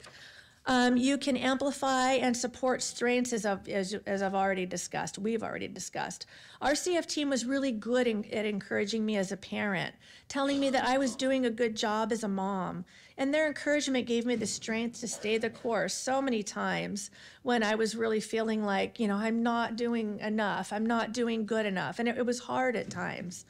You can amplify and support strengths as I've already discussed, we've already discussed. Our CF team was really good at encouraging me as a parent, telling me that I was doing a good job as a mom. And their encouragement gave me the strength to stay the course so many times when I was really feeling like, I'm not doing enough, I'm not doing good enough. And it was hard at times.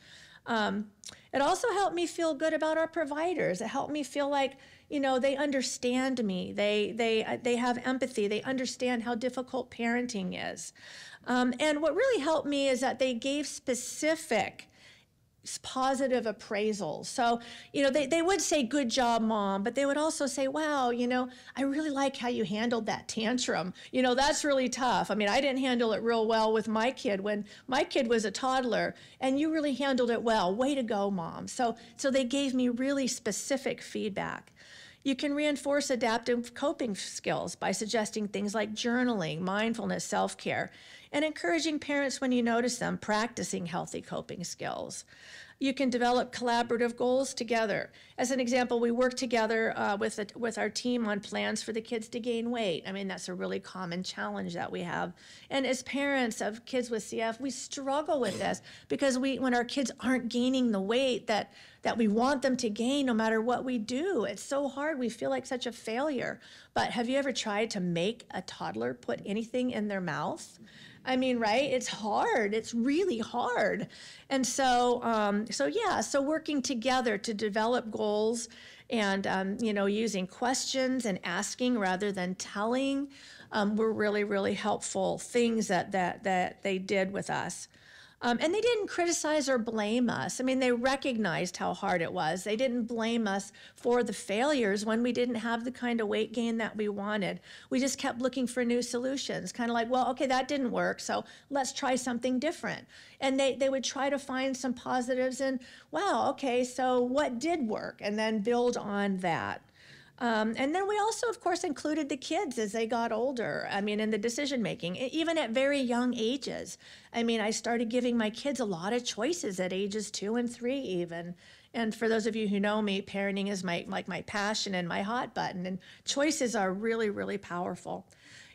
It also helped me feel good about our providers. It helped me feel like, they understand me. They have empathy. They understand how difficult parenting is. And what really helped me is that they gave specific positive appraisals. So, they would say, good job, Mom, but they would also say, wow, I really like how you handled that tantrum. That's really tough. I mean, I didn't handle it real well with my kid when my kid was a toddler, and you really handled it well. Way to go, Mom. So they gave me really specific feedback. You can reinforce adaptive coping skills by suggesting things like journaling, mindfulness, self-care, and encouraging parents, when you notice them, practicing healthy coping skills. You can develop collaborative goals together. As an example, we work together with our team on plans for the kids to gain weight. I mean, that's a really common challenge that we have. And as parents of kids with CF, we struggle with this because when our kids aren't gaining the weight that we want them to gain no matter what we do, it's so hard. We feel like such a failure. But have you ever tried to make a toddler put anything in their mouth? I mean, right? It's hard. It's really hard. And so working together to develop goals and, using questions and asking rather than telling were really, really helpful things that they did with us. And they didn't criticize or blame us. I mean, they recognized how hard it was. They didn't blame us for the failures when we didn't have the kind of weight gain that we wanted. We just kept looking for new solutions, kind of like, well, okay, that didn't work, so let's try something different. And they would try to find some positives and, wow, okay, so what did work? And then build on that. And then we also, of course, included the kids as they got older, I mean, in the decision making, even at very young ages. I mean, I started giving my kids a lot of choices at ages 2 and 3 even. And for those of you who know me, parenting is my passion and my hot button, and choices are really, really powerful.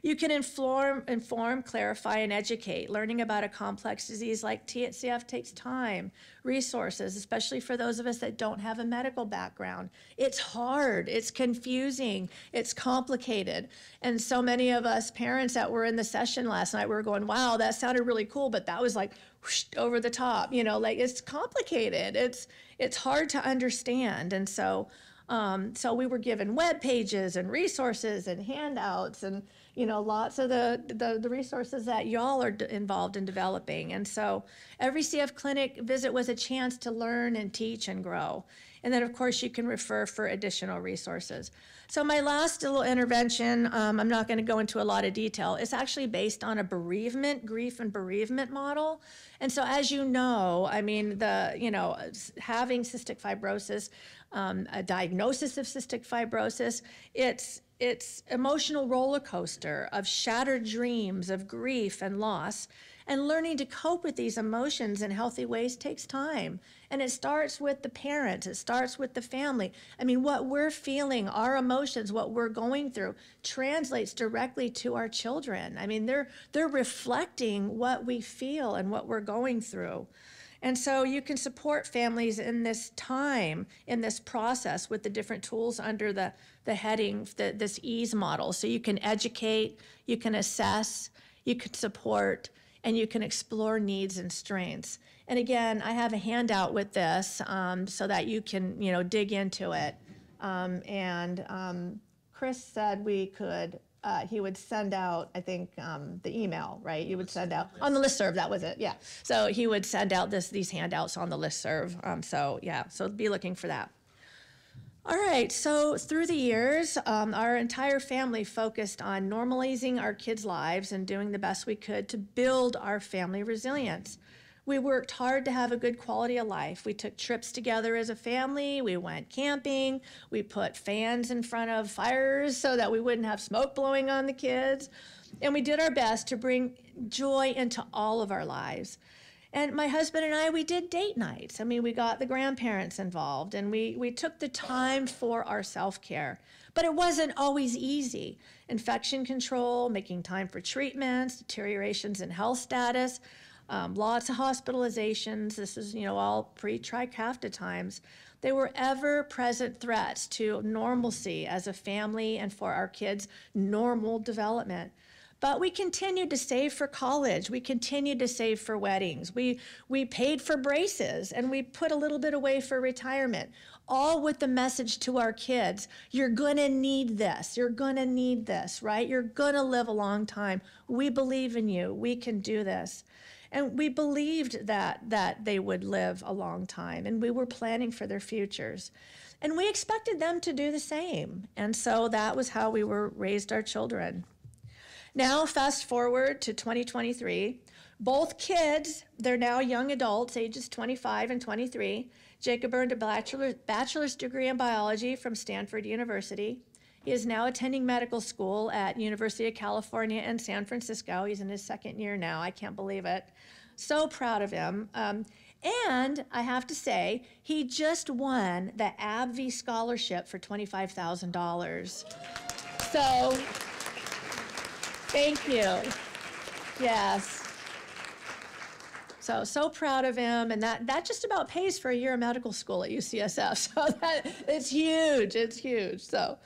You can inform, clarify, and educate. Learning about a complex disease like CF takes time, resources, especially for those of us that don't have a medical background. It's hard, it's confusing, it's complicated. And so many of us parents that were in the session last night were going, wow, that sounded really cool, but that was like whoosh, over the top, like it's complicated. It's hard to understand. And so we were given web pages and resources and handouts and lots of the resources that y'all are involved in developing. And so every CF clinic visit was a chance to learn and teach and grow. And then, of course, you can refer for additional resources. So my last little intervention, I'm not going to go into a lot of detail. It's actually based on a grief and bereavement model. And so, as you know, I mean, having cystic fibrosis, a diagnosis of cystic fibrosis, it's emotional roller coaster of shattered dreams, of grief and loss. And learning to cope with these emotions in healthy ways takes time. And it starts with the parents, it starts with the family. I mean, what we're feeling, our emotions, what we're going through translates directly to our children. I mean, they're reflecting what we feel and what we're going through. And so you can support families in this time, in this process, with the different tools under the heading, this EASE model. So you can educate, you can assess, you can support, and you can explore needs and strengths. And again, I have a handout with this so that you can, dig into it. Chris said we could, he would send out, I think, the email, right? You would send out on the listserv, that was it, yeah. So he would send out these handouts on the listserv. So be looking for that. All right, so through the years, our entire family focused on normalizing our kids' lives and doing the best we could to build our family resilience. We worked hard to have a good quality of life. We took trips together as a family. We went camping. We put fans in front of fires so that we wouldn't have smoke blowing on the kids. And we did our best to bring joy into all of our lives. And my husband and I, we did date nights. I mean, we got the grandparents involved, and we took the time for our self-care. But it wasn't always easy. Infection control, making time for treatments, deteriorations in health status, lots of hospitalizations. This is, all pre-Trikafta times. They were ever-present threats to normalcy as a family and for our kids' normal development. But we continued to save for college. We continued to save for weddings. We paid for braces, and we put a little bit away for retirement, all with the message to our kids, you're gonna need this. You're gonna need this, right? You're gonna live a long time. We believe in you. We can do this. And we believed that they would live a long time, and we were planning for their futures. And we expected them to do the same. And so that was how we raised our children. Now, fast forward to 2023. Both kids, they're now young adults, ages 25 and 23. Jacob earned a bachelor's degree in biology from Stanford University. He is now attending medical school at University of California in San Francisco. He's in his second year now. I can't believe it. So proud of him. And I have to say, he just won the AbbVie scholarship for $25,000. So, thank you. Yes. So proud of him, and that just about pays for a year of medical school at UCSF. So it's huge. It's huge. So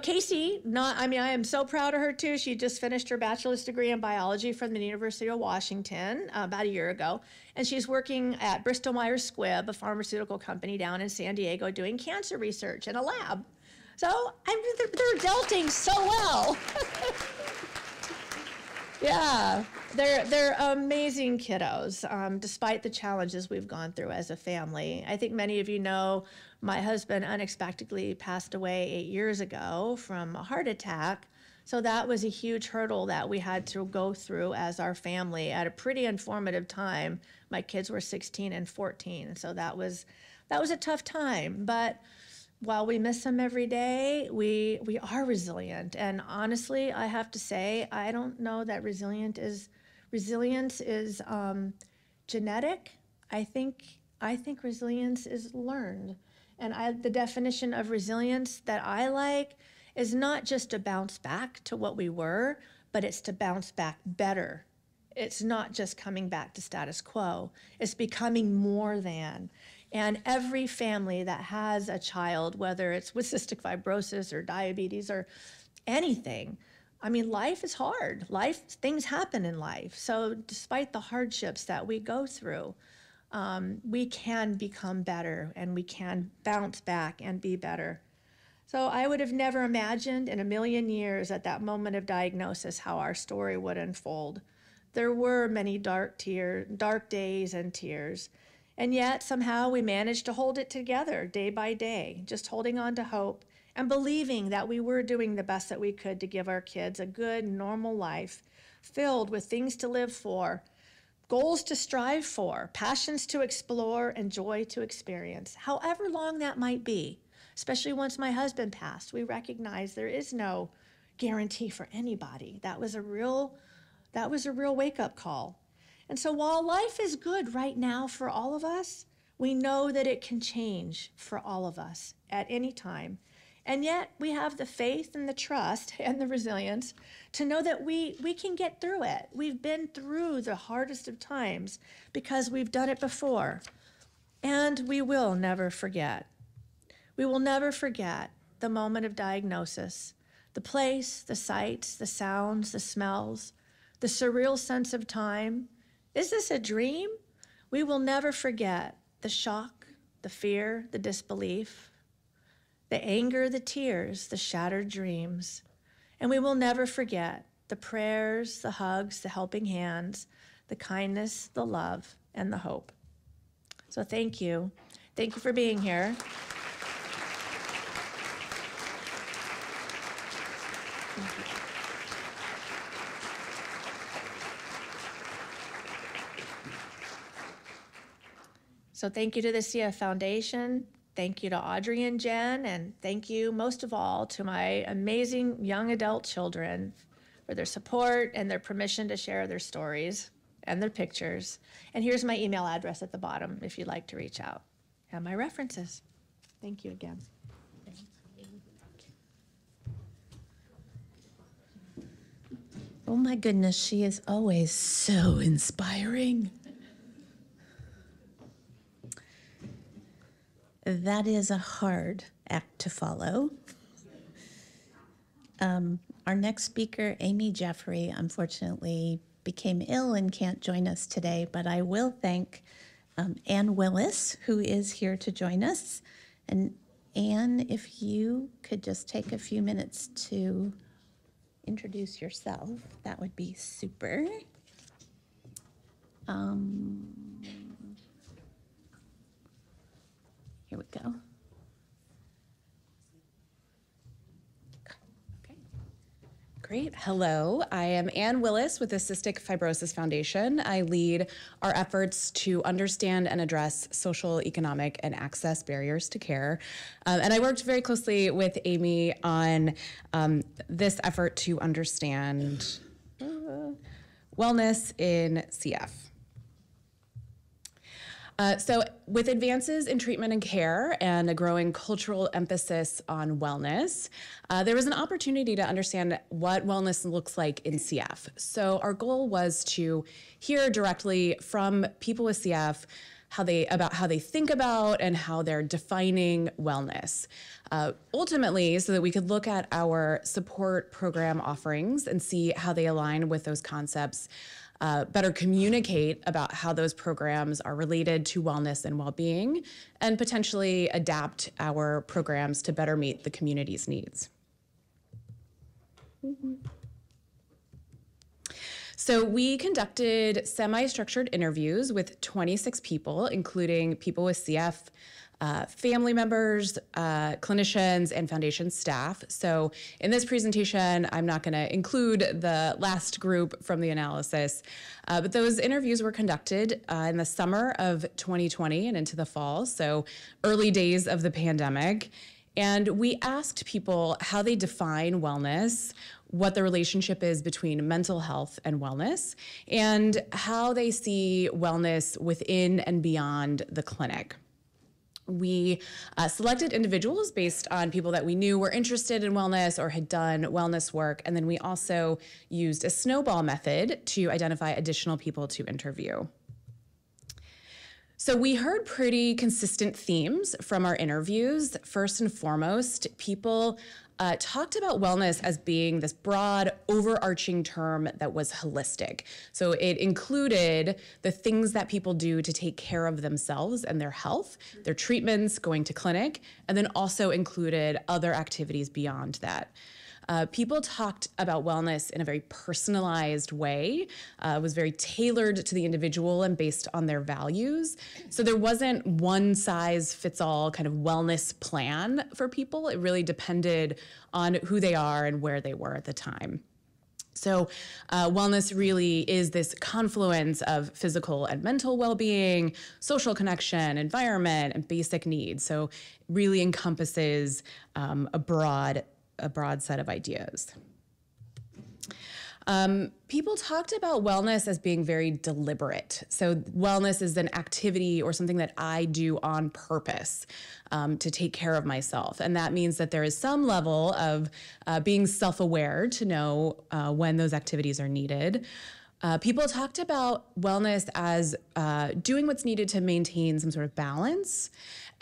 Casey, I am so proud of her too. She just finished her bachelor's degree in biology from the University of Washington about a year ago, and she's working at Bristol Myers Squibb, a pharmaceutical company down in San Diego, doing cancer research in a lab. So they're adulting so well. Yeah, they're amazing kiddos, despite the challenges we've gone through as a family. I think many of you know my husband unexpectedly passed away 8 years ago from a heart attack. So that was a huge hurdle that we had to go through as our family at a pretty informative time. My kids were 16 and 14, so that was a tough time. But while we miss them every day, we are resilient. And honestly, I have to say, I don't know that resilience is genetic. I think resilience is learned. And the definition of resilience that I like is not just to bounce back to what we were, but it's to bounce back better. It's not just coming back to status quo. It's becoming more than. And every family that has a child, whether it's with cystic fibrosis or diabetes or anything, life is hard. Things happen in life. So despite the hardships that we go through, we can become better and we can bounce back and be better. So I would have never imagined in a million years at that moment of diagnosis how our story would unfold. There were many dark days and tears. And yet, somehow, we managed to hold it together day by day, just holding on to hope and believing that we were doing the best that we could to give our kids a good, normal life filled with things to live for, goals to strive for, passions to explore, and joy to experience, however long that might be. Especially once my husband passed, we recognized there is no guarantee for anybody. That was a real wake-up call. And so while life is good right now for all of us, we know that it can change for all of us at any time. And yet we have the faith and the trust and the resilience to know that we can get through it. We've been through the hardest of times because we've done it before. And we will never forget. We will never forget the moment of diagnosis, the place, the sights, the sounds, the smells, the surreal sense of time. Is this a dream? We will never forget the shock, the fear, the disbelief, the anger, the tears, the shattered dreams. And we will never forget the prayers, the hugs, the helping hands, the kindness, the love, and the hope. So thank you. Thank you for being here. So thank you to the CF Foundation, thank you to Audrey and Jen, and thank you most of all to my amazing young adult children for their support and their permission to share their stories and their pictures. And here's my email address at the bottom if you'd like to reach out. And my references. Thank you again. Oh my goodness, she is always so inspiring. That is a hard act to follow. Our next speaker, Amy Jeffrey, unfortunately became ill and can't join us today, but I will thank Ann Willis, who is here to join us. And Ann, if you could just take a few minutes to introduce yourself, that would be super. Here we go. Okay. Great. Hello, I am Ann Willis with the Cystic Fibrosis Foundation. I lead our efforts to understand and address social, economic, and access barriers to care. And I worked very closely with Amy on this effort to understand wellness in CF. So with advances in treatment and care and a growing cultural emphasis on wellness, there was an opportunity to understand what wellness looks like in CF. So our goal was to hear directly from people with CF how they think about and how they're defining wellness. Ultimately, so that we could look at our support program offerings and see how they align with those concepts, better communicate about how those programs are related to wellness and well-being, and potentially adapt our programs to better meet the community's needs. So we conducted semi-structured interviews with 26 people, including people with CF, family members, clinicians, and foundation staff. So in this presentation, I'm not going to include the last group from the analysis, but those interviews were conducted in the summer of 2020 and into the fall, so early days of the pandemic. And we asked people how they define wellness, what the relationship is between mental health and wellness, and how they see wellness within and beyond the clinic. We selected individuals based on people that we knew were interested in wellness or had done wellness work, and then we also used a snowball method to identify additional people to interview. So we heard pretty consistent themes from our interviews. First and foremost, people talked about wellness as being this broad, overarching term that was holistic. So it included the things that people do to take care of themselves and their health, their treatments, going to clinic, and then also included other activities beyond that. People talked about wellness in a very personalized way. It was very tailored to the individual and based on their values. So there wasn't one size fits all kind of wellness plan for people. It really depended on who they are and where they were at the time. So wellness really is this confluence of physical and mental well-being, social connection, environment, and basic needs. So it really encompasses a broad set of ideas. People talked about wellness as being very deliberate. So wellness is an activity or something that I do on purpose to take care of myself. And that means that there is some level of being self-aware to know when those activities are needed. People talked about wellness as doing what's needed to maintain some sort of balance.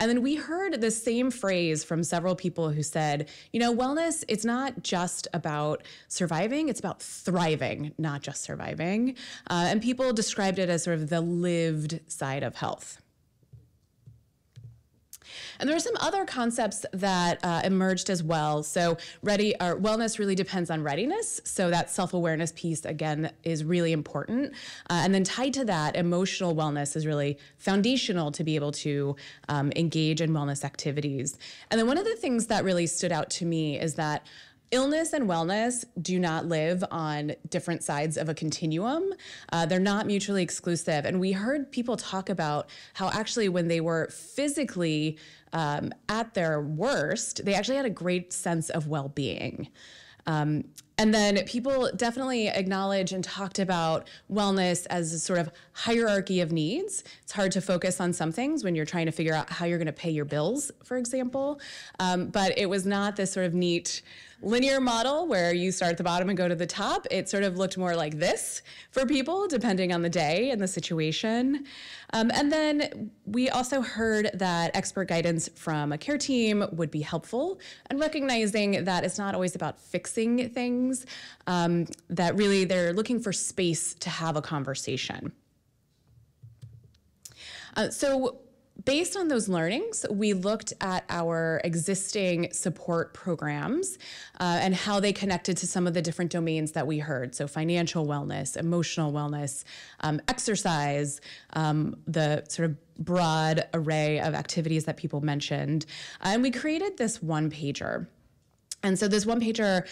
And then we heard the same phrase from several people who said, you know, wellness, it's not just about surviving, it's about thriving, not just surviving. And people described it as sort of the lived side of health. And there are some other concepts that emerged as well. So wellness really depends on readiness. So that self-awareness piece, again, is really important. And then tied to that, emotional wellness is really foundational to be able to engage in wellness activities. And then one of the things that really stood out to me is that illness and wellness do not live on different sides of a continuum. They're not mutually exclusive. And we heard people talk about how actually when they were physically at their worst, they actually had a great sense of well-being. And then people definitely acknowledged and talked about wellness as a sort of hierarchy of needs. It's hard to focus on some things when you're trying to figure out how you're going to pay your bills, for example. But it was not this sort of neat linear model where you start at the bottom and go to the top. It sort of looked more like this for people, depending on the day and the situation. And then we also heard that expert guidance from a care team would be helpful, and recognizing that it's not always about fixing things, that really they're looking for space to have a conversation. So Based on those learnings, we looked at our existing support programs and how they connected to some of the different domains that we heard. So financial wellness, emotional wellness, exercise, the sort of broad array of activities that people mentioned. And we created this one-pager. And so this one-pager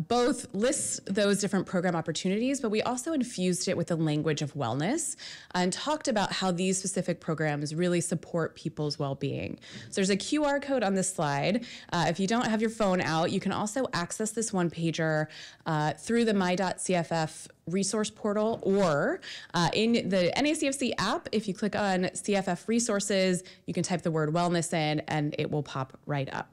both lists those different program opportunities, but we also infused it with the language of wellness and talked about how these specific programs really support people's well-being. So there's a QR code on this slide. If you don't have your phone out, you can also access this one-pager through the my.cff resource portal or in the NACFC app. If you click on CFF resources, you can type the word wellness in and it will pop right up.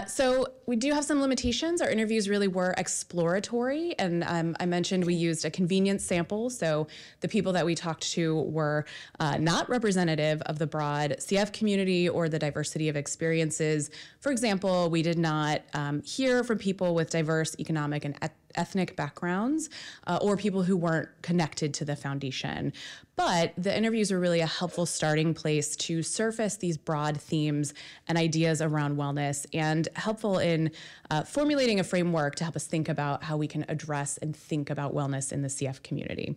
So we do have some limitations. Our interviews really were exploratory, and I mentioned we used a convenience sample, so the people that we talked to were not representative of the broad CF community or the diversity of experiences. For example, we did not hear from people with diverse economic and ethnic backgrounds or people who weren't connected to the foundation. But the interviews were really a helpful starting place to surface these broad themes and ideas around wellness and helpful in formulating a framework to help us think about how we can address and think about wellness in the CF community.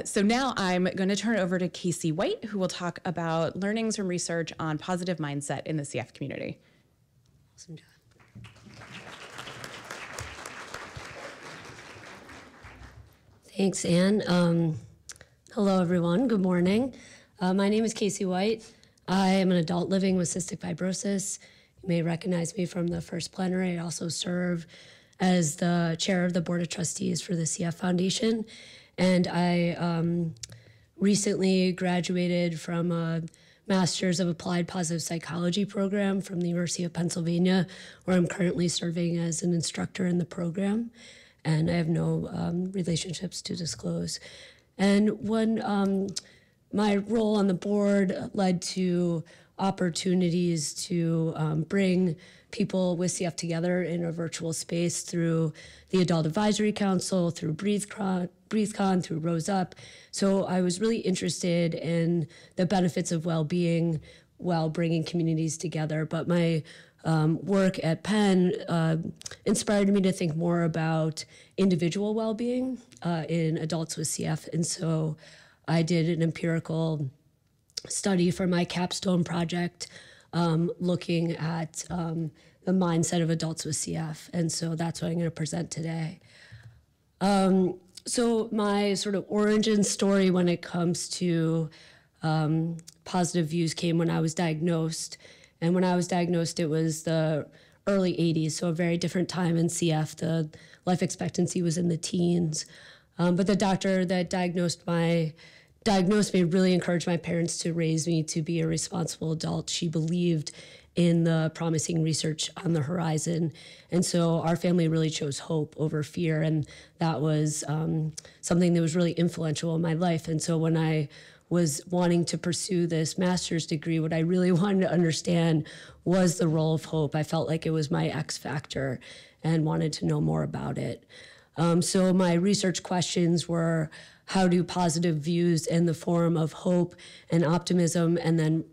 So now I'm going to turn it over to Casey White, who will talk about learnings from research on positive mindset in the CF community. Awesome job. Thanks, Anne. Hello, everyone. Good morning. My name is Casey White. I am an adult living with cystic fibrosis. You may recognize me from the first plenary. I also serve as the chair of the Board of Trustees for the CF Foundation. And I recently graduated from a Master's of Applied Positive Psychology program from the University of Pennsylvania, where I'm currently serving as an instructor in the program. And I have no relationships to disclose. And when my role on the board led to opportunities to bring people with CF together in a virtual space through the Adult Advisory Council, through BreatheCon, through Rose Up. So I was really interested in the benefits of well-being while bringing communities together. But my work at Penn inspired me to think more about individual well-being in adults with CF. And so I did an empirical study for my capstone project looking at the mindset of adults with CF. And so that's what I'm going to present today. So my sort of origin story when it comes to positive views came when I was diagnosed. And when I was diagnosed, it was the early 80s, so a very different time in CF. The life expectancy was in the teens. But the doctor that diagnosed me really encouraged my parents to raise me to be a responsible adult. She believed in the promising research on the horizon. And so our family really chose hope over fear. And that was something that was really influential in my life. And so when I was wanting to pursue this master's degree, what I really wanted to understand was the role of hope. I felt like it was my X factor and wanted to know more about it. So my research questions were, how do positive views in the form of hope and optimism and then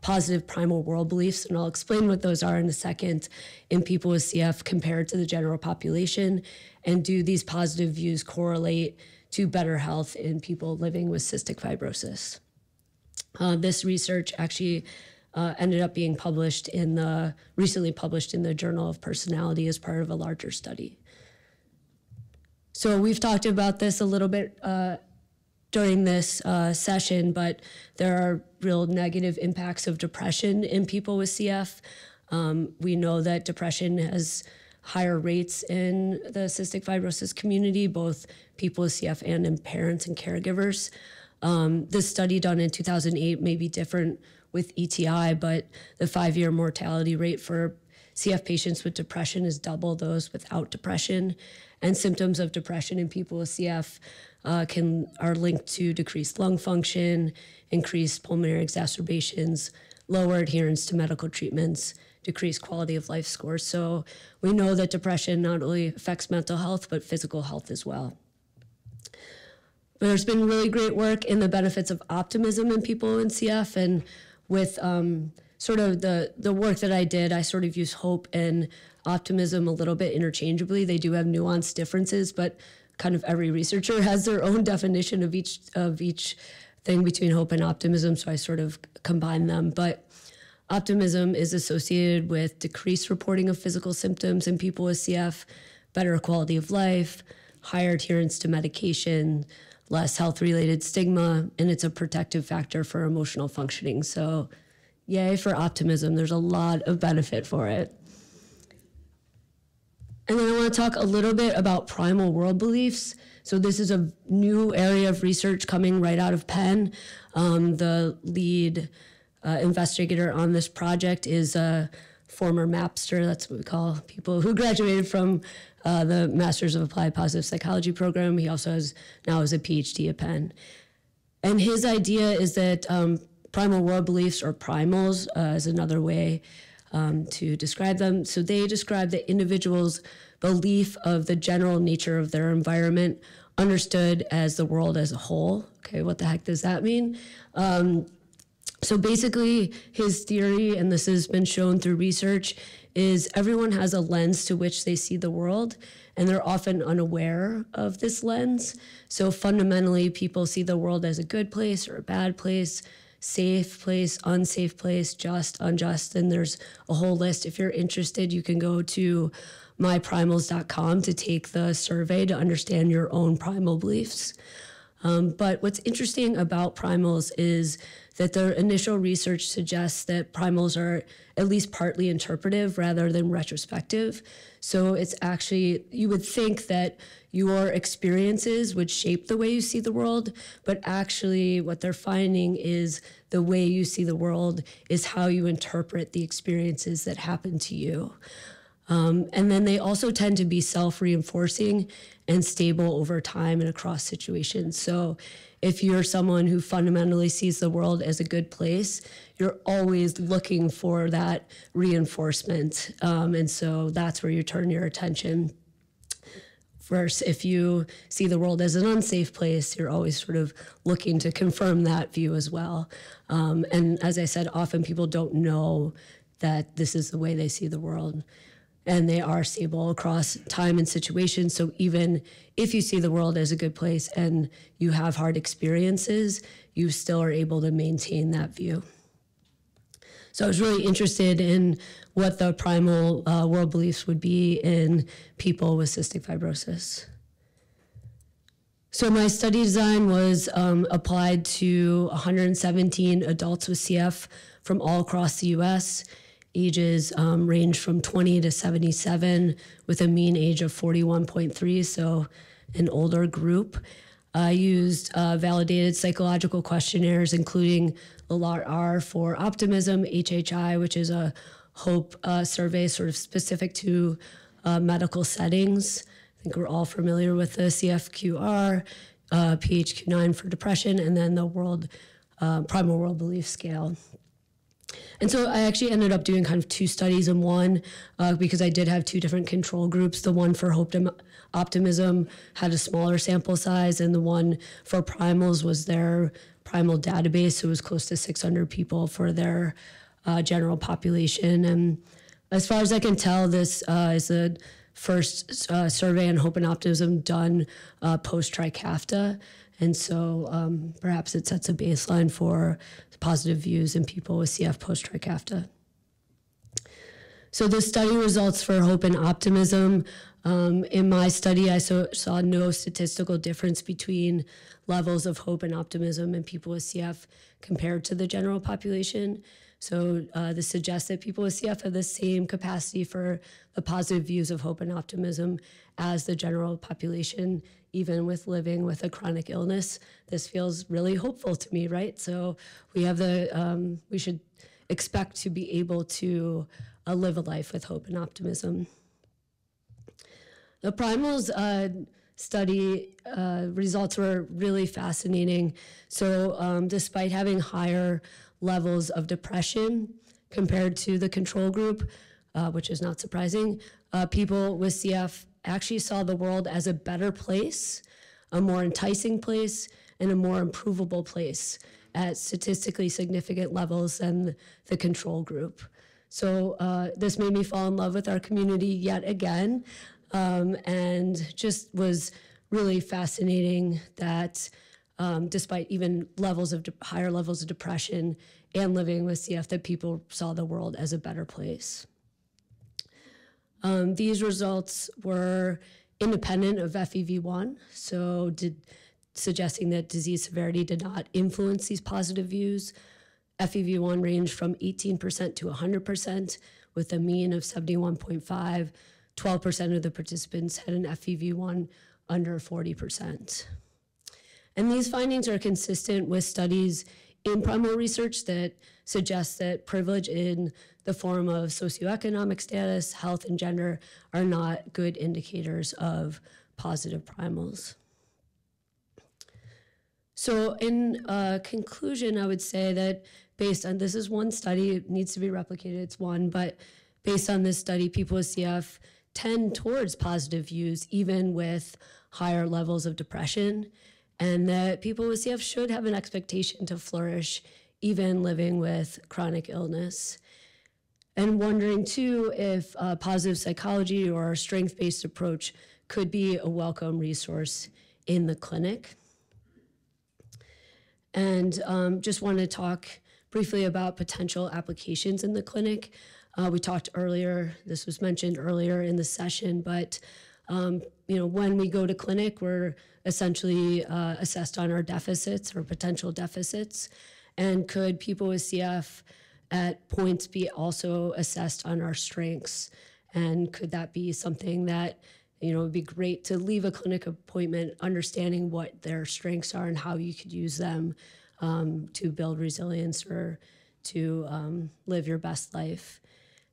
positive primal world beliefs, and I'll explain what those are in a second, in people with CF compared to the general population, and do these positive views correlate to better health in people living with cystic fibrosis. This research actually ended up being recently published in the Journal of Personality as part of a larger study. So we've talked about this a little bit during this session, but there are real negative impacts of depression in people with CF. We know that depression has higher rates in the cystic fibrosis community, both people with CF and in parents and caregivers. This study done in 2008 may be different with ETI, but the 5-year mortality rate for CF patients with depression is double those without depression. And symptoms of depression in people with CF are linked to decreased lung function, increased pulmonary exacerbations, lower adherence to medical treatments, decreased quality of life scores. So we know that depression not only affects mental health, but physical health as well. But there's been really great work in the benefits of optimism in people in CF, and with sort of the work that I did, I sort of use hope and optimism a little bit interchangeably. They do have nuanced differences, but kind of every researcher has their own definition of each thing between hope and optimism, so I sort of combine them. But optimism is associated with decreased reporting of physical symptoms in people with CF, better quality of life, higher adherence to medication, less health-related stigma, and it's a protective factor for emotional functioning. So yay for optimism. There's a lot of benefit for it. And then I want to talk a little bit about primal world beliefs. So this is a new area of research coming right out of Penn. The lead investigator on this project is a former MAPster. That's what we call people who graduated from the Masters of Applied Positive Psychology program. He also now has a PhD at Penn. And his idea is that primal world beliefs, or primals, is another way to describe them. So they describe the individual's belief of the general nature of their environment, understood as the world as a whole. Okay, what the heck does that mean? So basically, his theory, and this has been shown through research, is everyone has a lens to which they see the world, and they're often unaware of this lens. So fundamentally, people see the world as a good place or a bad place, safe place, unsafe place, just, unjust, and there's a whole list. If you're interested, you can go to myprimals.com to take the survey to understand your own primal beliefs. But what's interesting about primals is that their initial research suggests that primals are at least partly interpretive rather than retrospective. So it's actually, you would think that your experiences would shape the way you see the world, but actually what they're finding is the way you see the world is how you interpret the experiences that happen to you. And then they also tend to be self-reinforcing and stable over time and across situations. So if you're someone who fundamentally sees the world as a good place, you're always looking for that reinforcement. And so that's where you turn your attention. Versus if you see the world as an unsafe place, you're always sort of looking to confirm that view as well. And as I said, often people don't know that this is the way they see the world. And they are stable across time and situations. So even if you see the world as a good place and you have hard experiences, you still are able to maintain that view. So I was really interested in what the primal world beliefs would be in people with cystic fibrosis. So my study design was applied to 117 adults with CF from all across the US. Ages range from 20 to 77 with a mean age of 41.3, so an older group. I used validated psychological questionnaires, including the LAR for optimism, HHI, which is a hope survey sort of specific to medical settings. I think we're all familiar with the CFQR, PHQ-9 for depression, and then the primal world belief scale. And so I actually ended up doing kind of two studies in one because I did have two different control groups. The one for hope and optimism had a smaller sample size, and the one for primals was their primal database. So it was close to 600 people for their general population. And as far as I can tell, this is the first survey on hope and optimism done post-Trikafta. And so perhaps it sets a baseline for positive views in people with CF post-Trikafta. So the study results for hope and optimism. In my study, I saw no statistical difference between levels of hope and optimism in people with CF compared to the general population. So this suggests that people with CF have the same capacity for the positive views of hope and optimism as the general population, even with living with a chronic illness. This feels really hopeful to me, right? So we have we should expect to be able to live a life with hope and optimism. The primals study results were really fascinating. So despite having higher levels of depression compared to the control group, which is not surprising, people with CF actually saw the world as a better place a more enticing place and a more improvable place at statistically significant levels than the control group. So this made me fall in love with our community yet again, and just was really fascinating that despite even higher levels of depression and living with CF, that people saw the world as a better place. These results were independent of FEV1, so suggesting that disease severity did not influence these positive views. FEV1 ranged from 18% to 100%, with a mean of 71.5. 12% of the participants had an FEV1 under 40%. And these findings are consistent with studies in primal research that suggest that privilege in the form of socioeconomic status, health, and gender are not good indicators of positive primals. So in conclusion, I would say that based on, this is one study, it needs to be replicated, it's one, but based on this study, people with CF tend towards positive views even with higher levels of depression, and that people with CF should have an expectation to flourish even living with chronic illness. And wondering too if positive psychology or a strength-based approach could be a welcome resource in the clinic. And just want to talk briefly about potential applications in the clinic. We talked earlier, this was mentioned earlier in the session, but when we go to clinic, we're essentially assessed on our deficits or potential deficits. And could people with CF at points be also assessed on our strengths? And could that be something that, it would be great to leave a clinic appointment understanding what their strengths are and how you could use them to build resilience or to live your best life.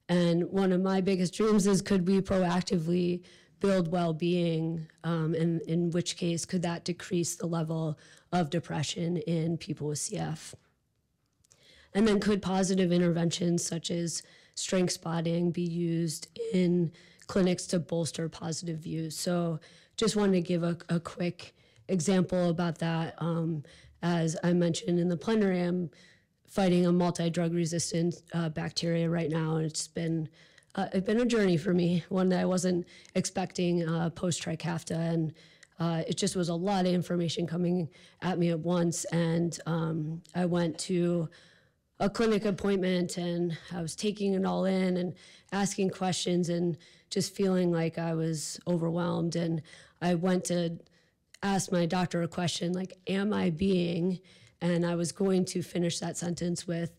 And one of my biggest dreams is, could we proactively build well-being, and in which case could that decrease the level of depression in people with CF? And then could positive interventions such as strength spotting be used in clinics to bolster positive views? So just wanted to give a quick example about that. As I mentioned in the plenary, I'm fighting a multi-drug resistant bacteria right now, and it's been a journey for me, one that I wasn't expecting post-Trikafta, and it just was a lot of information coming at me at once. And I went to a clinic appointment, and I was taking it all in and asking questions and just feeling like I was overwhelmed. And I went to ask my doctor a question like, am I being, and I was going to finish that sentence with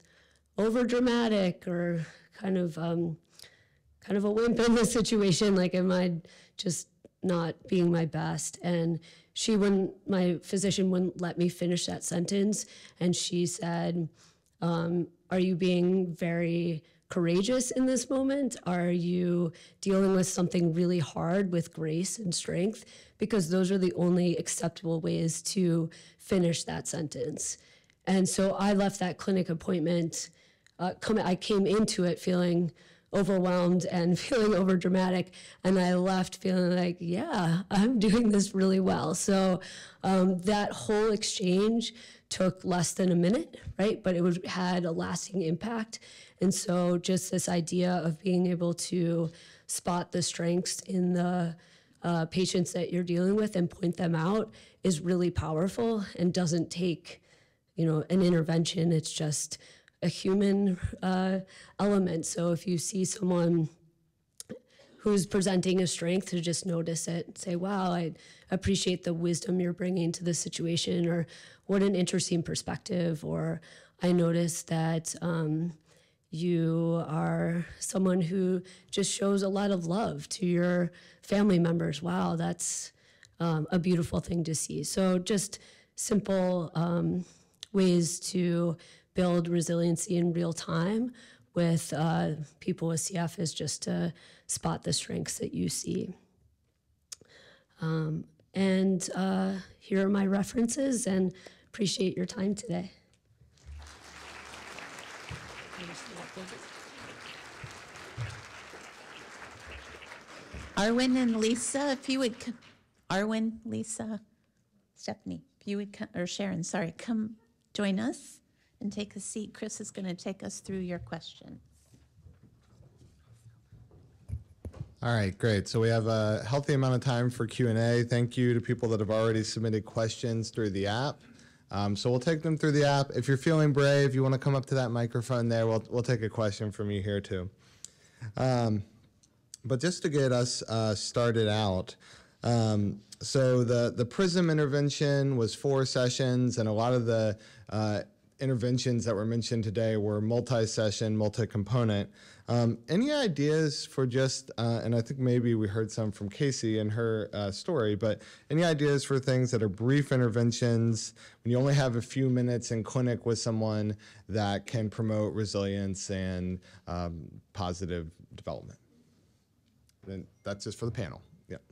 overdramatic or kind of a wimp in the situation, like, am I just not being my best? And my physician wouldn't let me finish that sentence. And she said, are you being very courageous in this moment? Are you dealing with something really hard with grace and strength? Because those are the only acceptable ways to finish that sentence. And so I left that clinic appointment, I came into it feeling overwhelmed and feeling overdramatic, and I left feeling like, yeah, I'm doing this really well. So that whole exchange took less than a minute, right? But it had a lasting impact. And so just this idea of being able to spot the strengths in the patients that you're dealing with and point them out is really powerful and doesn't take, an intervention. It's just a human element. So if you see someone who's presenting a strength, to just notice it and say, wow, I appreciate the wisdom you're bringing to the situation, or what an interesting perspective, or I noticed that you are someone who just shows a lot of love to your family members. Wow, that's a beautiful thing to see. So just simple ways to build resiliency in real time with people with CF is just to spot the strengths that you see. And here are my references, and appreciate your time today. Arwen and Lisa, if you would, Arwen, Lisa, Stephanie, if you would, or Sharon, sorry, come join us and take a seat. Chris is going to take us through your question. All right, great. So we have a healthy amount of time for Q&A. Thank you to people that have already submitted questions through the app. So we'll take them through the app. If you're feeling brave, you want to come up to that microphone there, we'll take a question from you here too. But just to get us started out, so the PRISM intervention was 4 sessions, and a lot of the interventions that were mentioned today were multi-session, multi-component. Any ideas for just, and I think maybe we heard some from Casey in her story, but any ideas for things that are brief interventions when you only have a few minutes in clinic with someone that can promote resilience and positive development? And that's just for the panel. Yep.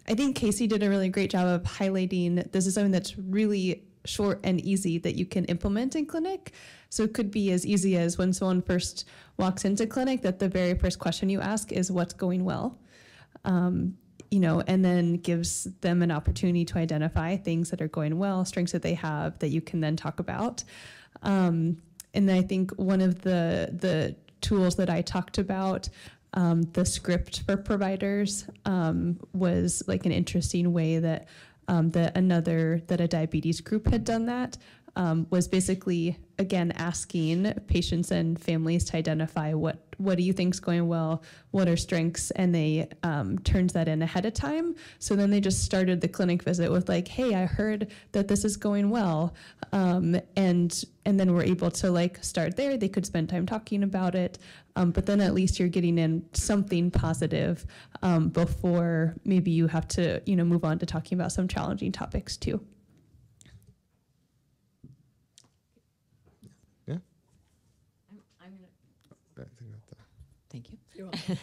I think Casey did a really great job of highlighting this is something that's really short and easy that you can implement in clinic. So it could be as easy as when someone first walks into clinic that the very first question you ask is what's going well, and then gives them an opportunity to identify things that are going well, strengths that they have that you can then talk about. And I think one of the tools that I talked about, the script for providers, was like an interesting way that a diabetes group had done that, was basically, again, asking patients and families to identify what do you think's going well, what are strengths, and they turned that in ahead of time. So then they just started the clinic visit with like, hey, I heard that this is going well, and then we're able to like start there. They could spend time talking about it, but then at least you're getting in something positive before maybe you have to move on to talking about some challenging topics too. Thank you. You're welcome.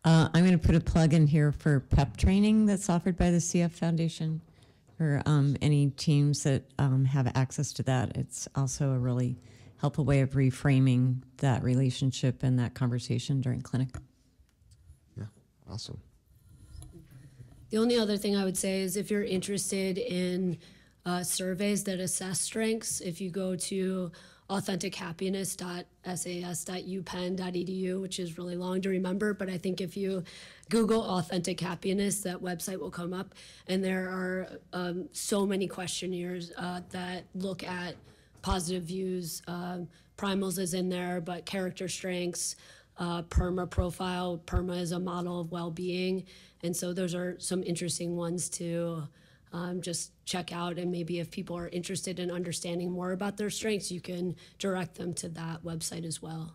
I'm going to put a plug in here for PEP training that's offered by the CF Foundation for any teams that have access to that. It's also a really helpful way of reframing that relationship and that conversation during clinic. Yeah, awesome. The only other thing I would say is if you're interested in surveys that assess strengths, if you go to authentichappiness.sas.upenn.edu, which is really long to remember, but I think if you Google authentic happiness, that website will come up, and there are so many questionnaires that look at positive views. Primals is in there, but character strengths, PERMA profile. PERMA is a model of well-being, and so those are some interesting ones to just check out, and maybe if people are interested in understanding more about their strengths, you can direct them to that website as well.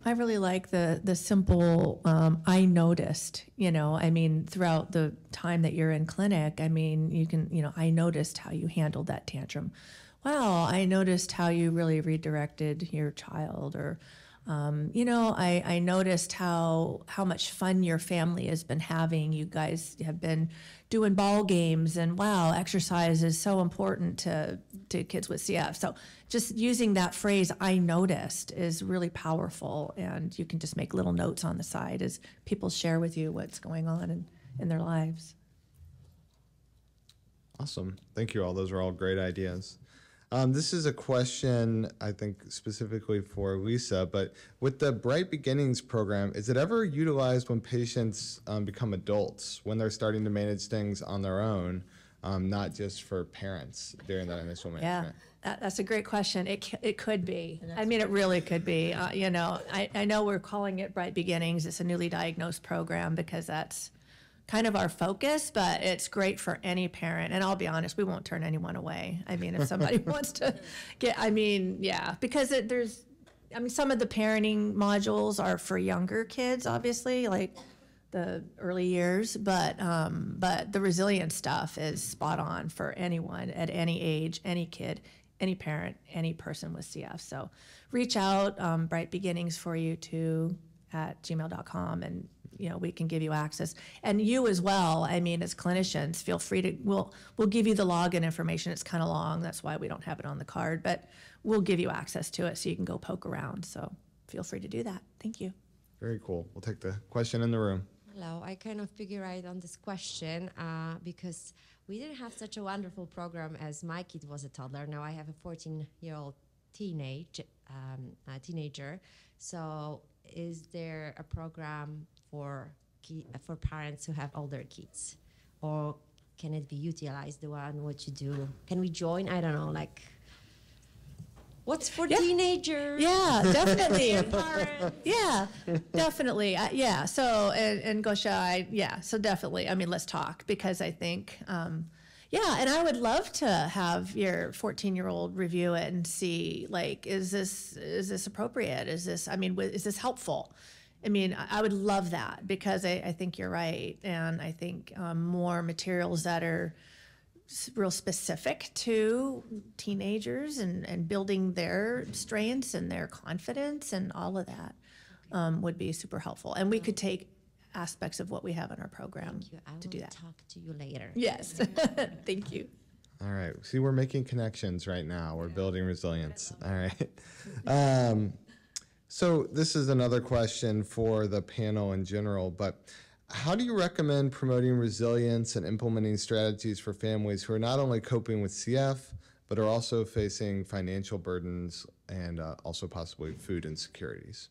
I really like the simple, I noticed, throughout the time that you're in clinic, you can, I noticed how you handled that tantrum. Wow, I noticed how you really redirected your child, or I noticed how much fun your family has been having. You guys have been doing ball games, and wow, exercise is so important to kids with CF. So just using that phrase, I noticed, is really powerful, and you can just make little notes on the side as people share with you what's going on in their lives. Awesome. Thank you all. Those are all great ideas. This is a question, I think, specifically for Lisa, but with the Bright Beginnings program, is it ever utilized when patients become adults, when they're starting to manage things on their own, not just for parents during that initial management? Yeah, that's a great question. It could be. It really could be. I know we're calling it Bright Beginnings. It's a newly diagnosed program because that's kind of our focus, but it's great for any parent. And I'll be honest, we won't turn anyone away. If somebody wants to get, because there's some of the parenting modules are for younger kids, obviously, like the early years, but the resilience stuff is spot on for anyone at any age, any kid, any parent, any person with CF. So reach out, Bright Beginnings for you too at gmail.com, and we can give you access. And you as well, as clinicians, feel free to, we'll give you the login information. It's kind of long, that's why we don't have it on the card, but we'll give you access to it so you can go poke around. So feel free to do that. Thank you. Very cool. We'll take the question in the room. Hello, I kind of figure out on this question because we didn't have such a wonderful program as my kid was a toddler. Now I have a 14-year-old teenager. So is there a program for parents who have older kids? Or can it be utilized, the one what you do? Can we join? I don't know, like, what's for teenagers? Yeah, definitely. Yeah, definitely. Yeah. So, and Gosha, so definitely. I mean, let's talk, because I think, and I would love to have your 14-year-old review it and see, like, is this appropriate? Is this helpful? I mean, I would love that, because I think you're right. And I think more materials that are real specific to teenagers and building their strengths and their confidence and all of that would be super helpful. And we could take aspects of what we have in our program to do that. I will talk to you later. Yes. Thank you. All right. See, we're making connections right now. We're building resilience. All right. So this is another question for the panel in general, but how do you recommend promoting resilience and implementing strategies for families who are not only coping with CF, but are also facing financial burdens and also possibly food insecurities?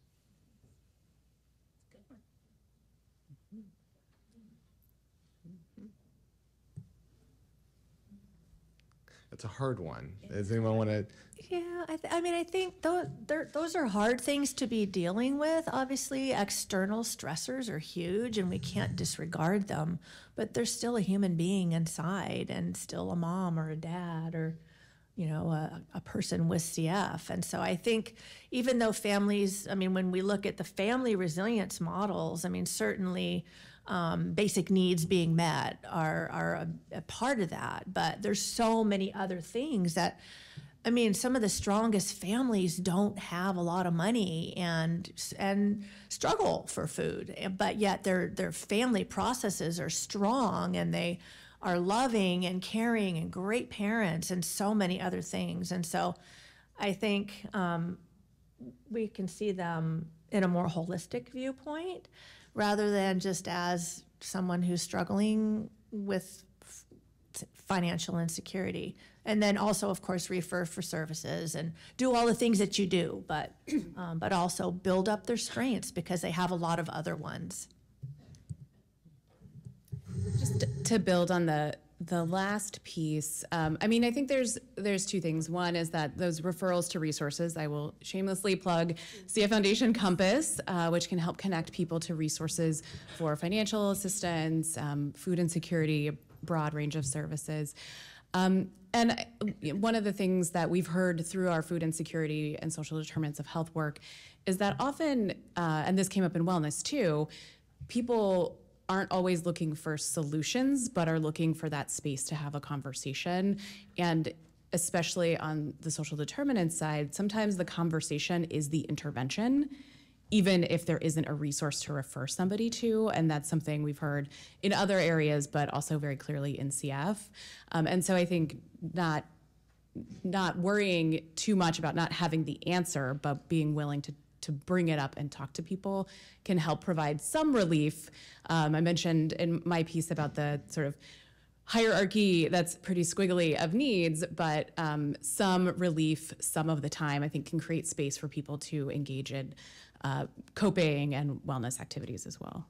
That's a hard one. Does anyone want to? Yeah, I think those are hard things to be dealing with. Obviously, external stressors are huge, and we can't disregard them. But there's still a human being inside, and still a mom or a dad or, a person with CF. And so I think even though families, when we look at the family resilience models, certainly basic needs being met are a part of that. But there's so many other things that, some of the strongest families don't have a lot of money and struggle for food, but yet their family processes are strong, and they are loving and caring and great parents and so many other things. And so I think we can see them in a more holistic viewpoint rather than just as someone who's struggling with financial insecurity. And then also, of course, refer for services and do all the things that you do, but also build up their strengths because they have a lot of other ones. Just to build on the last piece, I think there's two things. One is that those referrals to resources, I will shamelessly plug CF Foundation Compass, which can help connect people to resources for financial assistance, food insecurity, a broad range of services. And one of the things that we've heard through our food insecurity and social determinants of health work is that often, and this came up in wellness too, people aren't always looking for solutions, but are looking for that space to have a conversation. And especially on the social determinants side, sometimes the conversation is the intervention, even if there isn't a resource to refer somebody to. And that's something we've heard in other areas, but also very clearly in CF. And so I think not worrying too much about not having the answer, but being willing to bring it up and talk to people can help provide some relief. I mentioned in my piece about the sort of hierarchy that's pretty squiggly of needs, but some relief some of the time I think can create space for people to engage in coping and wellness activities as well.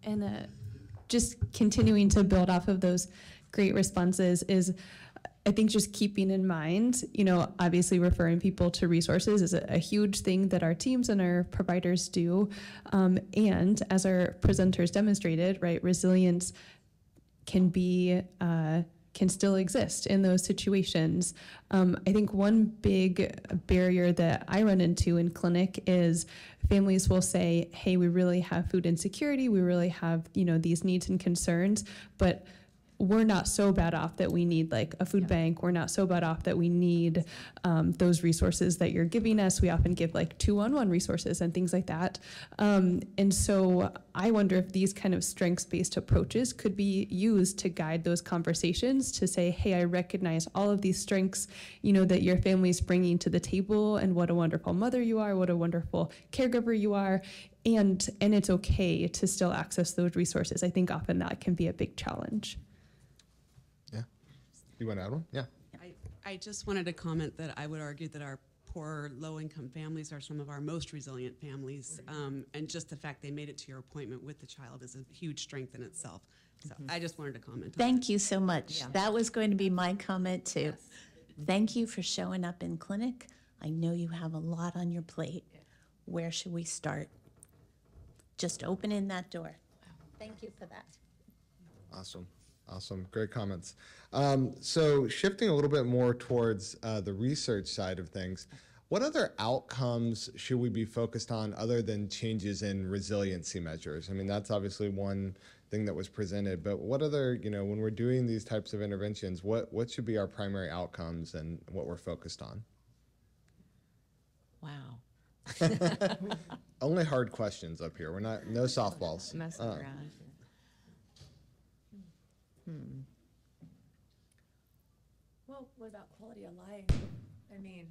And just continuing to build off of those great responses is, I think, just keeping in mind, obviously referring people to resources is a huge thing that our teams and our providers do. And as our presenters demonstrated, right, resilience can still exist in those situations. I think one big barrier that I run into in clinic is families will say, hey, we really have food insecurity, we really have, these needs and concerns, but we're not so bad off that we need like a food bank. We're not so bad off that we need those resources that you're giving us. We often give like 2-on-1 resources and things like that. And so I wonder if these kind of strengths-based approaches could be used to guide those conversations, to say, hey, I recognize all of these strengths, you know, that your family's bringing to the table, and what a wonderful mother you are, what a wonderful caregiver you are. And it's okay to still access those resources. I think often that can be a big challenge. Yeah. You want to add one? Yeah. I just wanted to comment that I would argue that our poor, low-income families are some of our most resilient families, and just the fact they made it to your appointment with the child is a huge strength in itself. So I just wanted to comment on Thank you so much. That was going to be my comment too. Yes. Thank you for showing up in clinic. I know you have a lot on your plate. Where should we start? Just opening that door. Thank you for that. Awesome. Awesome. Great comments. So shifting a little bit more towards the research side of things, what other outcomes should we be focused on other than changes in resiliency measures? I mean, that's obviously one thing that was presented, but what other, you know, when we're doing these types of interventions, what should be our primary outcomes and what we're focused on? Wow. Only hard questions up here. We're not, no softballs. Messing around. Well, what about quality of life? I mean,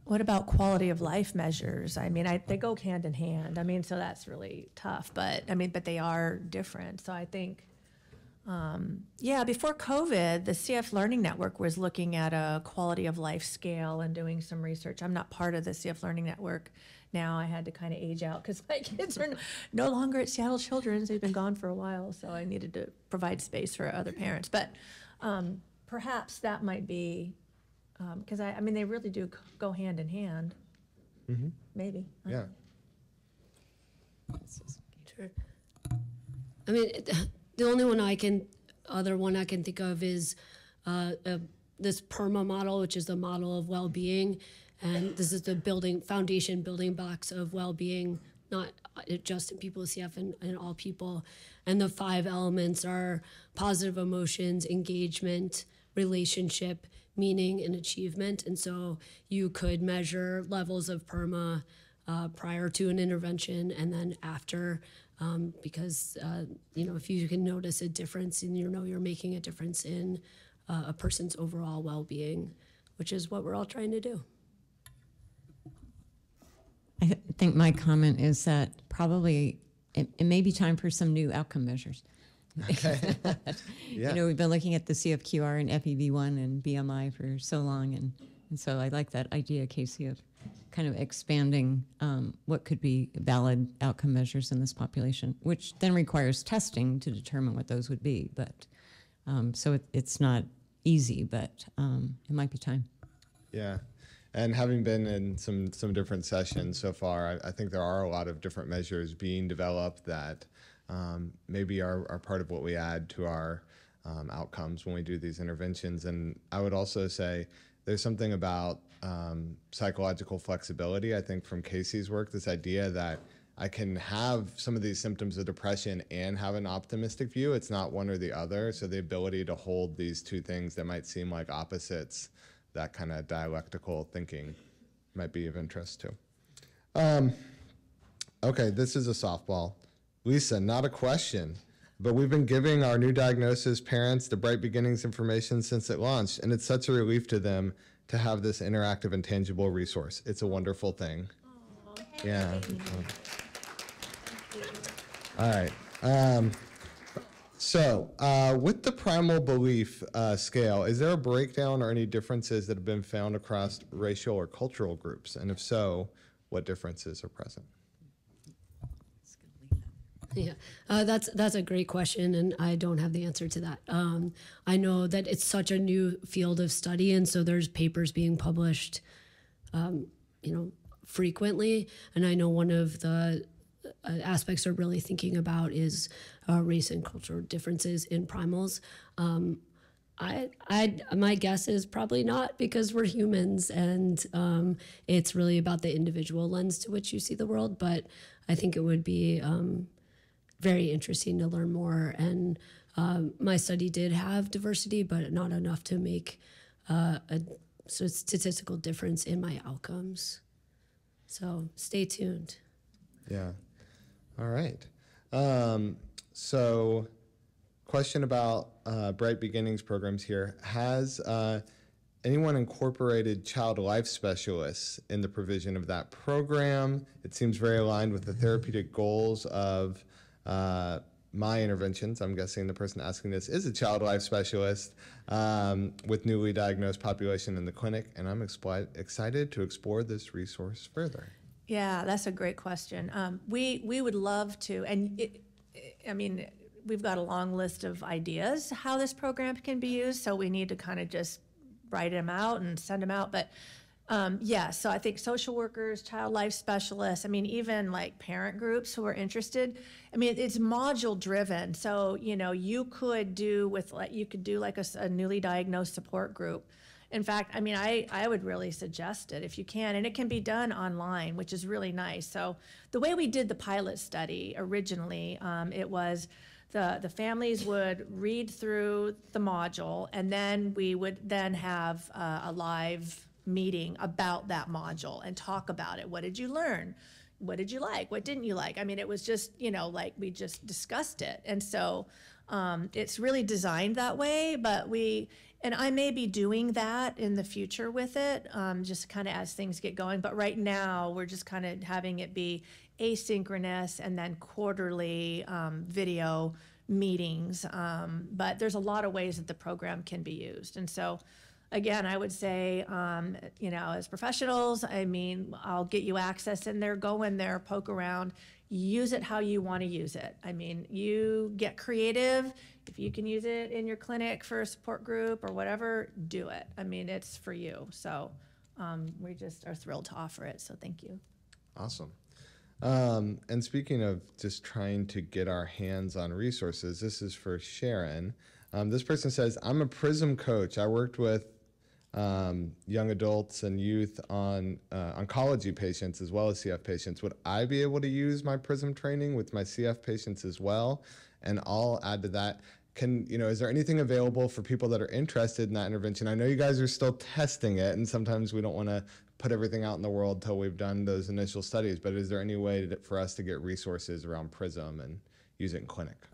what about quality of life measures? I mean, they go hand in hand. I mean, so that's really tough. But I mean, but they are different. So I think, before COVID, the CF Learning Network was looking at a quality of life scale and doing some research. I'm not part of the CF Learning Network now. I had to kind of age out because my kids are no longer at Seattle Children's. They've been gone for a while, so I needed to provide space for other parents. But perhaps that might be, because I mean, they really do go hand in hand. Mm-hmm. Maybe. Yeah. Sure. I mean, the only other one I can think of is this PERMA model, which is the model of well-being. And this is the foundation building blocks of well-being, not just in people with CF and all people. And the 5 elements are positive emotions, engagement, relationship, meaning, and achievement. And so you could measure levels of PERMA prior to an intervention and then after, because if you can notice a difference and you're making a difference in a person's overall well-being, which is what we're all trying to do. I think my comment is that probably it may be time for some new outcome measures. Okay. Yeah. You know, we've been looking at the CFQR and FEV1 and BMI for so long, and so I like that idea, Casey, of kind of expanding what could be valid outcome measures in this population, which then requires testing to determine what those would be. But so it's not easy, but it might be time. Yeah. And having been in some different sessions so far, I think there are a lot of different measures being developed that maybe are part of what we add to our outcomes when we do these interventions. And I would also say there's something about psychological flexibility, I think, from Casey's work, this idea that I can have some of these symptoms of depression and have an optimistic view. It's not one or the other. So the ability to hold these two things that might seem like opposites, that kind of dialectical thinking might be of interest too. Okay, this is a softball. Lisa, not a question, but we've been giving our new diagnosis parents the Bright Beginnings information since it launched, and it's such a relief to them to have this interactive and tangible resource. It's a wonderful thing. Aww. Yeah. All right. So with the primal belief scale, is there a breakdown or any differences that have been found across racial or cultural groups? And if so, what differences are present? Yeah, that's a great question, and I don't have the answer to that. I know that it's such a new field of study, and so there's papers being published, frequently. And I know one of the aspects they're really thinking about is race and cultural differences in primals. My guess is probably not, because we're humans, and it's really about the individual lens to which you see the world. But I think it would be very interesting to learn more, and My study did have diversity, but not enough to make a statistical difference in my outcomes. So stay tuned. Yeah. All right. So question about Bright Beginnings programs here. Has anyone incorporated child life specialists in the provision of that program? It seems very aligned with the therapeutic goals of my interventions. I'm guessing the person asking this is a child life specialist with newly diagnosed population in the clinic, and I'm excited to explore this resource further. Yeah, that's a great question. We would love to, and we've got a long list of ideas how this program can be used, so we need to kind of just write them out and send them out. But so I think social workers, child life specialists, even like parent groups who are interested. It's module driven, so you could do like a newly diagnosed support group. In fact, I would really suggest it if you can, and it can be done online, which is really nice. So the way we did the pilot study originally, it was the families would read through the module, and then we would then have a live meeting about that module and talk about it. What did you learn? What did you like? What didn't you like? It was just, like we just discussed it. And so it's really designed that way, and I may be doing that in the future with it, just kind of as things get going. But right now, we're just kind of having it be asynchronous and then quarterly video meetings. But there's a lot of ways that the program can be used. And so, again, I would say, as professionals, I'll get you access in there, go in there, poke around, use it how you want to use it. You get creative. If you can use it in your clinic for a support group or whatever, do it. It's for you. So we just are thrilled to offer it. So thank you. Awesome. And speaking of just trying to get our hands on resources, this is for Sharon. This person says, I'm a PRISM coach. I worked with young adults and youth on oncology patients as well as CF patients. Would I be able to use my PRISM training with my CF patients as well? And I'll add to that, is there anything available for people that are interested in that intervention? I know you guys are still testing it, and sometimes we don't want to put everything out in the world till we've done those initial studies, but is there any way for us to get resources around PRISM and use it in clinic?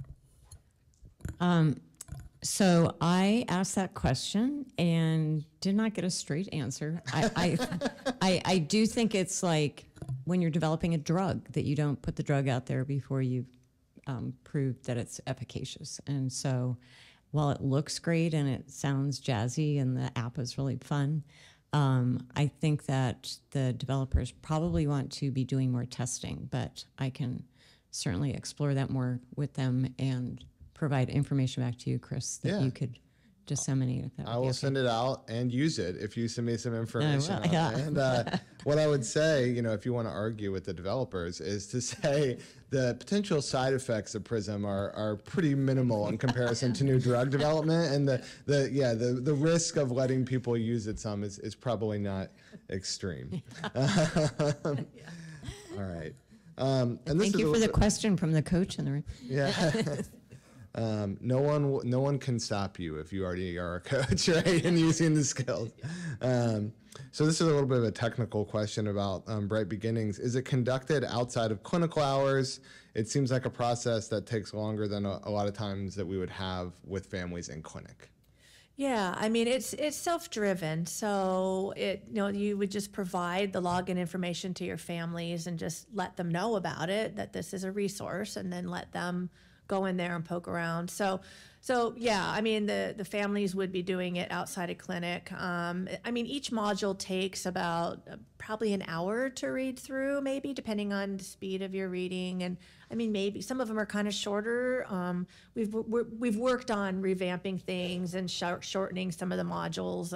So I asked that question and did not get a straight answer. I do think it's like when you're developing a drug that you don't put the drug out there before you've proved that it's efficacious. And so while it looks great and it sounds jazzy and the app is really fun, I think that the developers probably want to be doing more testing, but I can certainly explore that more with them and provide information back to you, Chris, that you could disseminate. If that I will send it out and use it if you send me some information. I will, yeah. And what I would say, if you want to argue with the developers, is to say the potential side effects of PRISM are pretty minimal in comparison to new drug development, and the risk of letting people use it some is probably not extreme. All right. And thank you for the question from the coach in the room. Yeah. No one can stop you if you already are a coach, right? And using the skills. So this is a little bit of a technical question about Bright Beginnings. Is it conducted outside of clinical hours? It seems like a process that takes longer than a lot of times that we would have with families in clinic. Yeah, it's self-driven, so you would just provide the login information to your families and just let them know about it, that this is a resource, and then let them go in there and poke around. So yeah, the families would be doing it outside of clinic. Each module takes about probably an hour to read through, maybe, depending on the speed of your reading. And maybe some of them are kind of shorter. We've worked on revamping things and shortening some of the modules.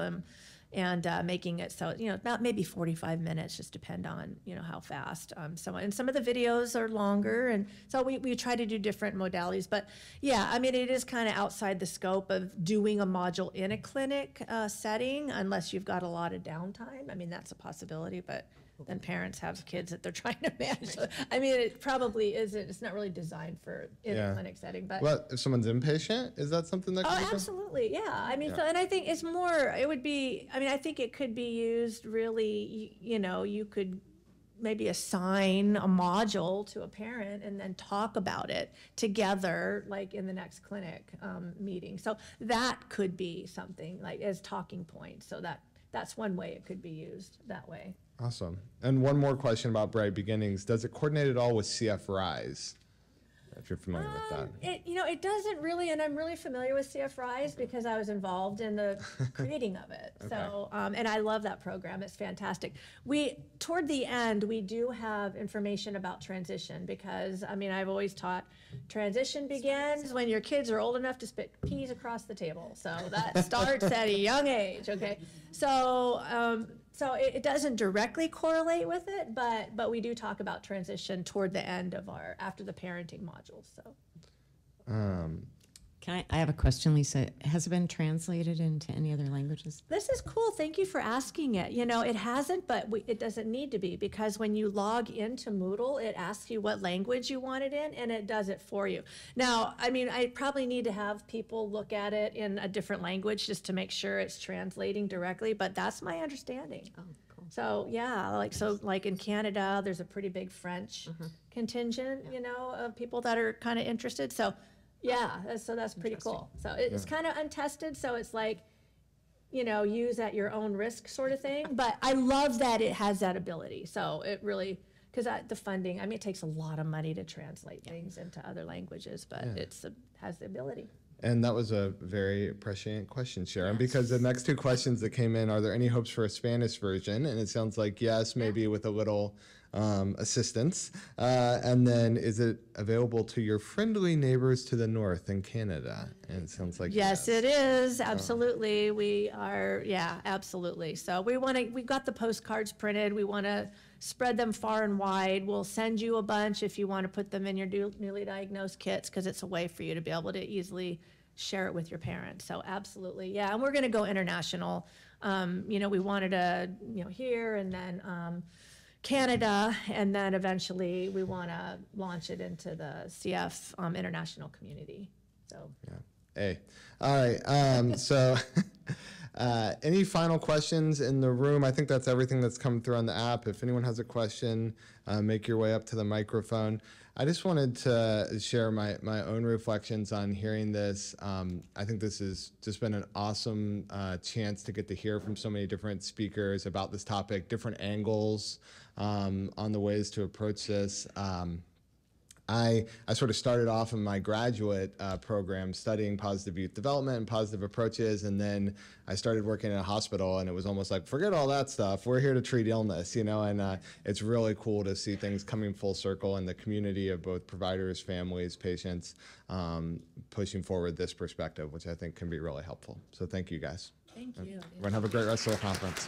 And making it so, about maybe 45 minutes, just depend on, how fast. And some of the videos are longer. And so we try to do different modalities. But yeah, it is kind of outside the scope of doing a module in a clinic setting, unless you've got a lot of downtime. That's a possibility, but than parents have kids that they're trying to manage. So, I mean, it probably isn't, it's not really designed for in a clinic setting, but. Well, if someone's inpatient, is that something that can be done? Absolutely, yeah. I mean, so, and I think it's more, it would be, I mean, I think it could be used really, you know, you could maybe assign a module to a parent and then talk about it together, like in the next clinic meeting. So that could be something like as talking points. So that's one way it could be used that way. Awesome. And one more question about Bright Beginnings. Does it coordinate at all with CF Rise? If you're familiar with that. It doesn't really, and I'm really familiar with CF Rise because I was involved in the creating of it. Okay. So, and I love that program. It's fantastic. Toward the end, we do have information about transition because, I mean, I've always taught transition begins when your kids are old enough to spit peas across the table. So that starts at a young age, okay? So it doesn't directly correlate with it, but we do talk about transition toward the end of after the parenting modules. So, I have a question, Lisa. Has it been translated into any other languages? This is cool. Thank you for asking it. You know, it hasn't, but it doesn't need to be because when you log into Moodle, it asks you what language you want it in, and it does it for you. Now, I mean, I probably need to have people look at it in a different language just to make sure it's translating directly, but that's my understanding. Oh, cool. So, yeah, like in Canada, there's a pretty big French contingent, you know, of people that are kind of interested. So, yeah, so that's pretty cool. So it's kind of untested, so it's like, you know, use at your own risk sort of thing. But I love that it has that ability. So it really, because the funding, I mean, it takes a lot of money to translate things into other languages, but it has the ability. And that was a very prescient question, Sharon, because the next two questions that came in, are there any hopes for a Spanish version? And it sounds like yes, maybe with a little assistance. And then is it available to your friendly neighbors to the north in Canada? And it sounds like yes, it is. Absolutely. We are, absolutely. So we've got the postcards printed. We want to spread them far and wide. We'll send you a bunch if you want to put them in your newly diagnosed kits because it's a way for you to be able to easily share it with your parents. So absolutely, yeah. And we're going to go international. You know, we wanted to, you know, here and then Canada, and then eventually we want to launch it into the CF international community. So Hey, all right. So any final questions in the room? I think that's everything that's come through on the app. If anyone has a question, make your way up to the microphone. I just wanted to share my own reflections on hearing this. I think this has just been an awesome chance to get to hear from so many different speakers about this topic, different angles on the ways to approach this. I sort of started off in my graduate program studying positive youth development and positive approaches, and then I started working in a hospital, and it was almost like, forget all that stuff. We're here to treat illness, you know, and it's really cool to see things coming full circle in the community of both providers, families, patients, pushing forward this perspective, which I think can be really helpful. So thank you, guys. thank you. We're going to have a great rest of the conference.